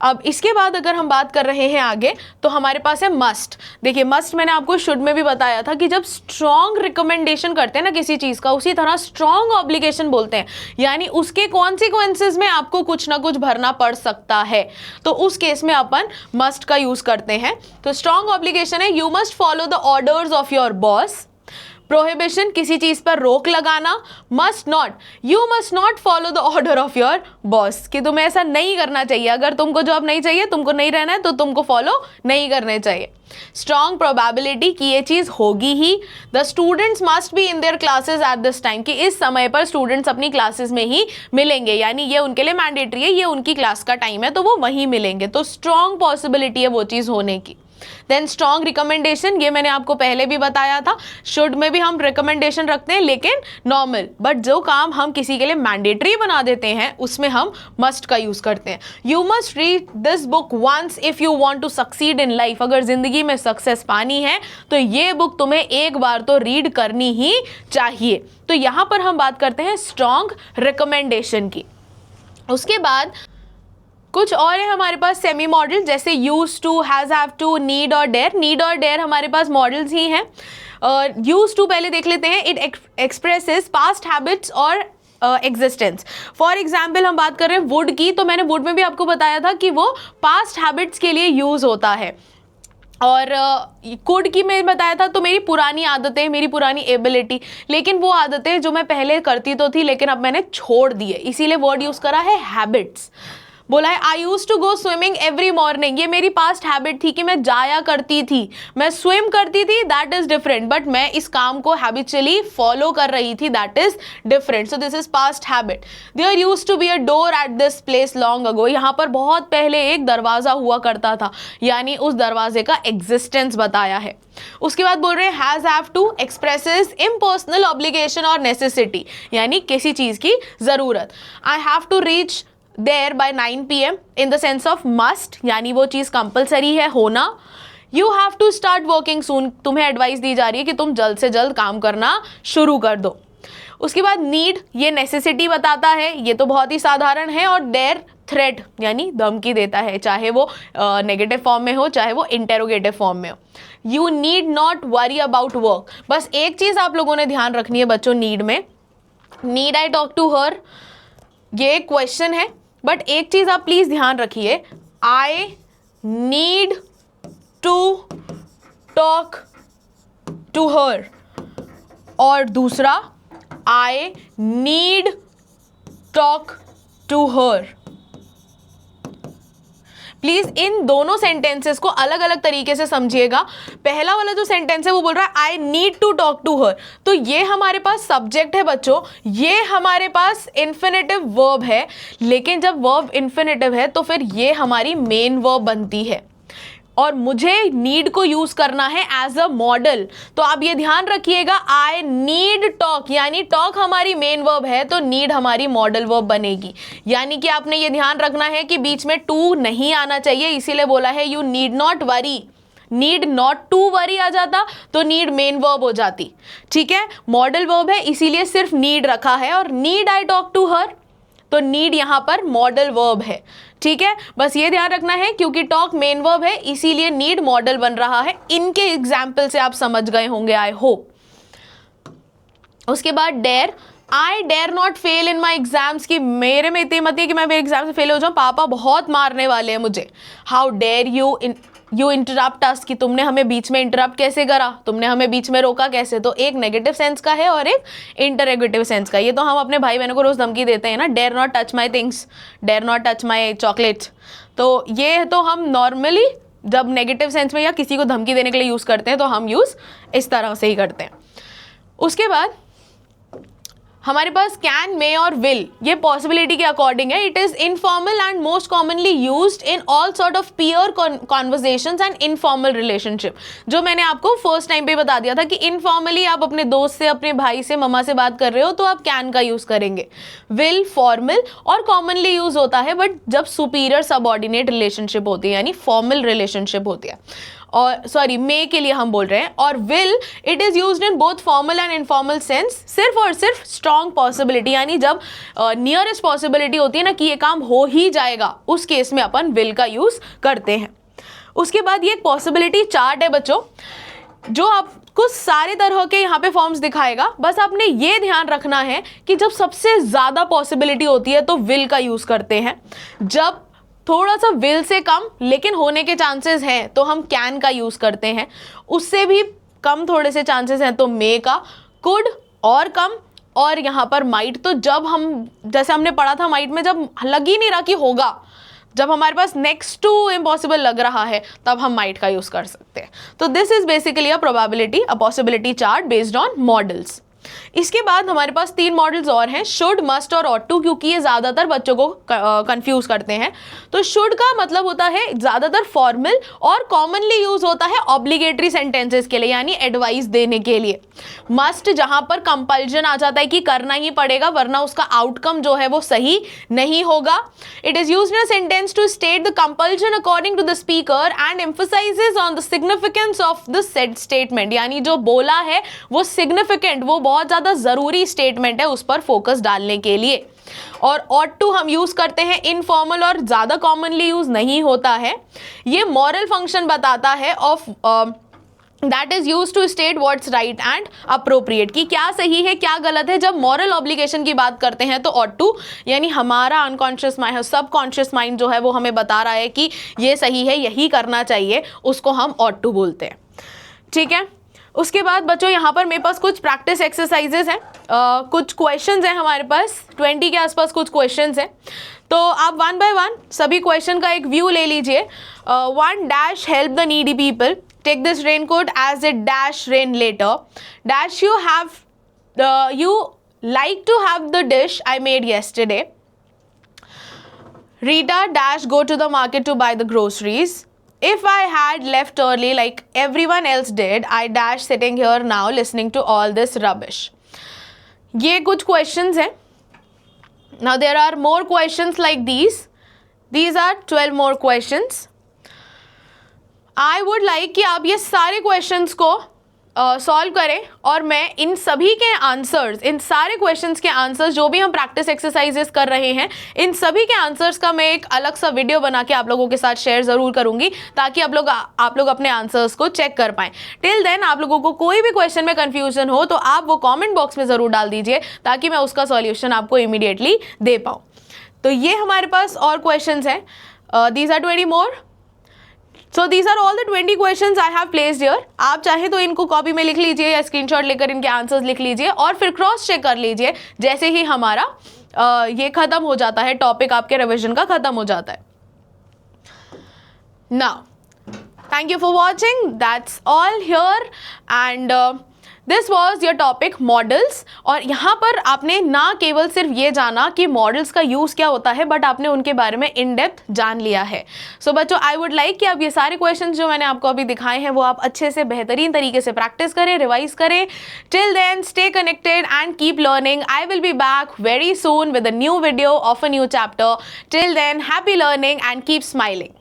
अब इसके बाद अगर हम बात कर रहे हैं आगे तो हमारे पास है मस्ट। देखिए मस्ट मैंने आपको शुड में भी बताया था कि जब स्ट्रॉन्ग रिकमेंडेशन करते हैं ना किसी चीज का, उसी तरह स्ट्रॉन्ग ऑब्लिगेशन बोलते हैं, यानी उसके कॉन्सिक्वेंसेस में आपको कुछ ना कुछ भरना पड़ सकता है। तो उस केस में अपन मस्ट का यूज करते हैं। तो स्ट्रॉन्ग ऑब्लिगेशन है you must follow the orders of your boss, prohibition, किसी चीज पर रोक लगाना. Must not, you must not follow the order of your boss, कि तुम्हें ऐसा नहीं करना चाहिए. अगर तुमको जॉब नहीं चाहिए, तुमको नहीं रहना है, तो तुमको फॉलो नहीं करने चाहिए. स्ट्रॉन्ग प्रोबेबिलिटी कि ये चीज होगी ही. The students must be in their classes at this time, कि इस समय पर स्टूडेंट्स अपनी क्लासेस में ही मिलेंगे, यानी ये उनके लिए मैंडेटरी है, ये उनकी क्लास का टाइम है, तो वो वहीं मिलेंगे. तो स्ट्रॉन्ग पॉसिबिलिटी है वो चीज होने की. देन स्ट्रॉन्ग रिकमेंडेशन, ये मैंने आपको पहले भी बताया था. शुड में भी हम रिकमेंडेशन रखते हैं, लेकिन नॉर्मल. बट जो काम हम किसी के लिए मैंडेटरी बना देते हैं उसमें हम मस्ट का यूज करते हैं. You must read this book once if you want to succeed in life, अगर जिंदगी में सक्सेस पानी है तो ये बुक तुम्हें एक बार तो रीड करनी ही चाहिए. तो यहां पर हम बात करते हैं स्ट्रॉन्ग रिकमेंडेशन की. उसके बाद कुछ और है हमारे पास सेमी मॉडल, जैसे use to, has, have to, need और डेयर. नीड और डेयर हमारे पास मॉडल्स ही हैं. यूज टू पहले देख लेते हैं. इट एक्सप्रेसेस पास्ट हैबिट्स और एग्जिस्टेंस. फॉर एग्जाम्पल हम बात कर रहे हैं वुड की, तो मैंने वुड में भी आपको बताया था कि वो पास्ट हैबिट्स के लिए यूज होता है. और कुड की मैं बताया था तो मेरी पुरानी आदतें, मेरी पुरानी एबिलिटी, लेकिन वो आदतें जो मैं पहले करती तो थी लेकिन अब मैंने छोड़ दी है, इसीलिए वर्ड यूज करा है हैबिट्स. बोला है I used to go swimming every morning, ये मेरी पास्ट हैबिट थी कि मैं जाया करती थी, मैं स्विम करती थी, दैट इज डिफरेंट. बट मैं इस काम को हैबिचुअली फॉलो कर रही थी, that is different. So this is past habit. There use to be a door at this place long ago, यहाँ पर बहुत पहले एक दरवाजा हुआ करता था, यानी उस दरवाजे का एग्जिस्टेंस बताया है. उसके बाद बोल रहे हैं has, have to expresses impersonal obligation और नेसेसिटी, यानी किसी चीज की जरूरत. I have to reach there by 9 PM in the sense of must, यानी वो चीज कंपलसरी है होना. You have to start working soon, तुम्हें एडवाइस दी जा रही है कि तुम जल्द से जल्द काम करना शुरू कर दो. उसके बाद नीड, ये नेसेसिटी बताता है, ये तो बहुत ही साधारण है. और डेयर थ्रेट, यानी धमकी देता है, चाहे वो नेगेटिव फॉर्म में हो चाहे वो इंटेरोगेटिव फॉर्म में हो. You need not worry about work, बस एक चीज आप लोगों ने ध्यान रखनी है बच्चों नीड में. Need I talk to her, ये एक क्वेश्चन है, बट एक चीज आप प्लीज ध्यान रखिए, I need to talk to her, और दूसरा I need talk to her. Please इन दोनों सेंटेंसेस को अलग अलग तरीके से समझिएगा. पहला वाला जो सेंटेंस है वो बोल रहा है I need to talk to her, तो ये हमारे पास सब्जेक्ट है बच्चों, ये हमारे पास इन्फिनेटिव वर्ब है. लेकिन जब वर्ब इन्फिनेटिव है तो फिर ये हमारी मेन वर्ब बनती है, और मुझे नीड को यूज करना है एज अ मॉडल. तो आप ये ध्यान रखिएगा, आई नीड टॉक, यानी टॉक हमारी मेन वर्ब है तो नीड हमारी मॉडल वर्ब बनेगी. यानी कि आपने ये ध्यान रखना है कि बीच में टू नहीं आना चाहिए, इसीलिए बोला है you need not worry. Need not to worry आ जाता तो नीड मेन वर्ब हो जाती. ठीक है, मॉडल वर्ब है इसीलिए सिर्फ नीड रखा है. और need I talk to her, तो नीड यहां पर मॉडल वर्ब है. ठीक है, बस ये ध्यान रखना है क्योंकि टॉक मेन वर्ब है इसीलिए नीड मॉडल बन रहा है. इनके एग्जाम्पल से आप समझ गए होंगे आई होप. उसके बाद dare, I dare not fail in my exams, की मेरे में इतनी मत है कि मैं मेरे एग्जाम से फेल हो जाऊं, पापा बहुत मारने वाले हैं मुझे. हाउ डेयर यू इंटरप्ट अस, कि तुमने हमें बीच में इंटरप्ट कैसे करा, तुमने हमें बीच में रोका कैसे. तो एक नेगेटिव सेंस का है और एक इंटरोगेटिव सेंस का. ये तो हम अपने भाई बहनों को रोज धमकी देते हैं ना, dare not touch my things, dare not touch my chocolates. तो ये तो हम नॉर्मली जब नेगेटिव सेंस में या किसी को धमकी देने के लिए यूज करते हैं तो हम यूज इस तरह से ही करते हैं. उसके बाद हमारे पास कैन, मे और विल, ये पॉसिबिलिटी के अकॉर्डिंग है. It is informal and most commonly used in all sort of peer conversations and informal relationship. जो मैंने आपको फर्स्ट टाइम पे बता दिया था कि इनफॉर्मली आप अपने दोस्त से, अपने भाई से, मम्मा से बात कर रहे हो तो आप कैन का यूज करेंगे. विल फॉर्मल और कॉमनली यूज होता है बट जब सुपीरियर सबऑर्डिनेट रिलेशनशिप होती है, यानी फॉर्मल रिलेशनशिप होती है. और सॉरी, मे के लिए हम बोल रहे हैं. और will it is used in both formal and informal sense, सिर्फ और सिर्फ स्ट्रॉन्ग पॉसिबिलिटी, यानी जब नियरेस्ट पॉसिबिलिटी होती है ना कि ये काम हो ही जाएगा, उस केस में अपन विल का यूज करते हैं. उसके बाद ये पॉसिबिलिटी चार्ट है बच्चों, जो आपको सारे तरह के यहाँ पे फॉर्म्स दिखाएगा. बस आपने ये ध्यान रखना है कि जब सबसे ज्यादा पॉसिबिलिटी होती है तो विल का यूज करते हैं, जब थोड़ा सा विल से कम लेकिन होने के चांसेस हैं तो हम कैन का यूज करते हैं, उससे भी कम थोड़े से चांसेस हैं तो मे का, कुड और कम, और यहाँ पर माइट तो जब हम, जैसे हमने पढ़ा था माइट में, जब लग ही नहीं रहा कि होगा, जब हमारे पास नेक्स्ट टू इम्पॉसिबल लग रहा है तब हम माइट का यूज कर सकते हैं। तो this is basically a probability, a possibility chart based on models. इसके बाद हमारे पास 3 मॉडल्स और हैं, शुड, मस्ट और ऑट टू, क्योंकि ये ज़्यादातर बच्चों को कंफ्यूज करते हैं। तो शुड का मतलब होता है ज़्यादातर फॉर्मल और कॉमनली यूज होता है ऑब्लिगेटरी सेंटेंसेस के लिए, यानी एडवाइस देने के लिए। मस्ट जहां पर कंपल्जन आ जाता है कि करना ही पड़ेगा वरना उसका आउटकम जो है वो सही नहीं होगा। It is used in a sentence to state the compulsion according to the speaker and emphasises on the significance of the said statement, यानी जो बोला है वो सिग्निफिकेंट, वो बहुत ज़्यादा ज़रूरी स्टेटमेंट है, उस पर फोकस डालने के लिए। और ऑट टू हम यूज करते हैं इनफॉर्मल और ज़्यादा कॉमनली यूज नहीं होता है। ये मॉरल फंक्शन बताता है of that is use to state what's right and appropriate, कि क्या सही है क्या गलत है। जब मॉरल ऑब्लिगेशन की बात करते हैं तो ऑट टू यानी हमारा अनकॉन्शियस माइंड, सबकॉन्शियस माइंड जो है वो हमें बता रहा है कि ये सही है, यही करना चाहिए, उसको हम ऑट टू बोलते हैं। ठीक है, उसके बाद बच्चों यहाँ पर मेरे पास कुछ प्रैक्टिस एक्सरसाइजेज हैं, कुछ क्वेश्चंस हैं हमारे पास, 20 के आसपास कुछ क्वेश्चंस हैं। तो आप 1 बाय 1 सभी क्वेश्चन का एक व्यू ले लीजिए। 1 dash help the needy people, take this raincoat as it dash rain later, dash you like to have the dish I made yesterday, Rita dash go to the market to buy the groceries, if I had left early like everyone else did, I dash sitting here now listening to all this rubbish. ये कुछ questions हैं. Now there are more questions like these. These are 12 more questions. I would like कि आप ये सारे questions को solve करें और मैं इन सभी के आंसर्स, इन सारे क्वेश्चंस के आंसर्स जो भी हम प्रैक्टिस एक्सरसाइजेस कर रहे हैं, इन सभी के आंसर्स का मैं एक अलग सा वीडियो बना के आप लोगों के साथ शेयर ज़रूर करूंगी ताकि आप लोग अपने आंसर्स को चेक कर पाएँ। टिल देन आप लोगों को कोई भी क्वेश्चन में कन्फ्यूजन हो तो आप वो कॉमेंट बॉक्स में ज़रूर डाल दीजिए ताकि मैं उसका सॉल्यूशन आपको इमीडिएटली दे पाऊँ। तो ये हमारे पास और क्वेश्चंस हैं, these are 20 more. So these are all the 20 questions I have placed here. आप चाहे तो इनको कॉपी में लिख लीजिए या स्क्रीनशॉट लेकर इनके आंसर्स लिख लीजिए और फिर क्रॉस चेक कर लीजिए जैसे ही हमारा ये खत्म हो जाता है, टॉपिक आपके रिवीजन का खत्म हो जाता है। Now, thank you for watching. That's all here and this was your topic models. और यहाँ पर आपने ना केवल सिर्फ ये जाना कि मॉडल्स का यूज़ क्या होता है बट आपने उनके बारे में इन डेप्थ जान लिया है। सो बच्चों, आई वुड लाइक कि आप ये सारे क्वेश्चंस जो मैंने आपको अभी दिखाए हैं वो आप अच्छे से बेहतरीन तरीके से प्रैक्टिस करें, रिवाइज करें। Till then stay connected and keep learning. I will be back very soon with a new video of a new chapter. Till then happy learning and keep smiling.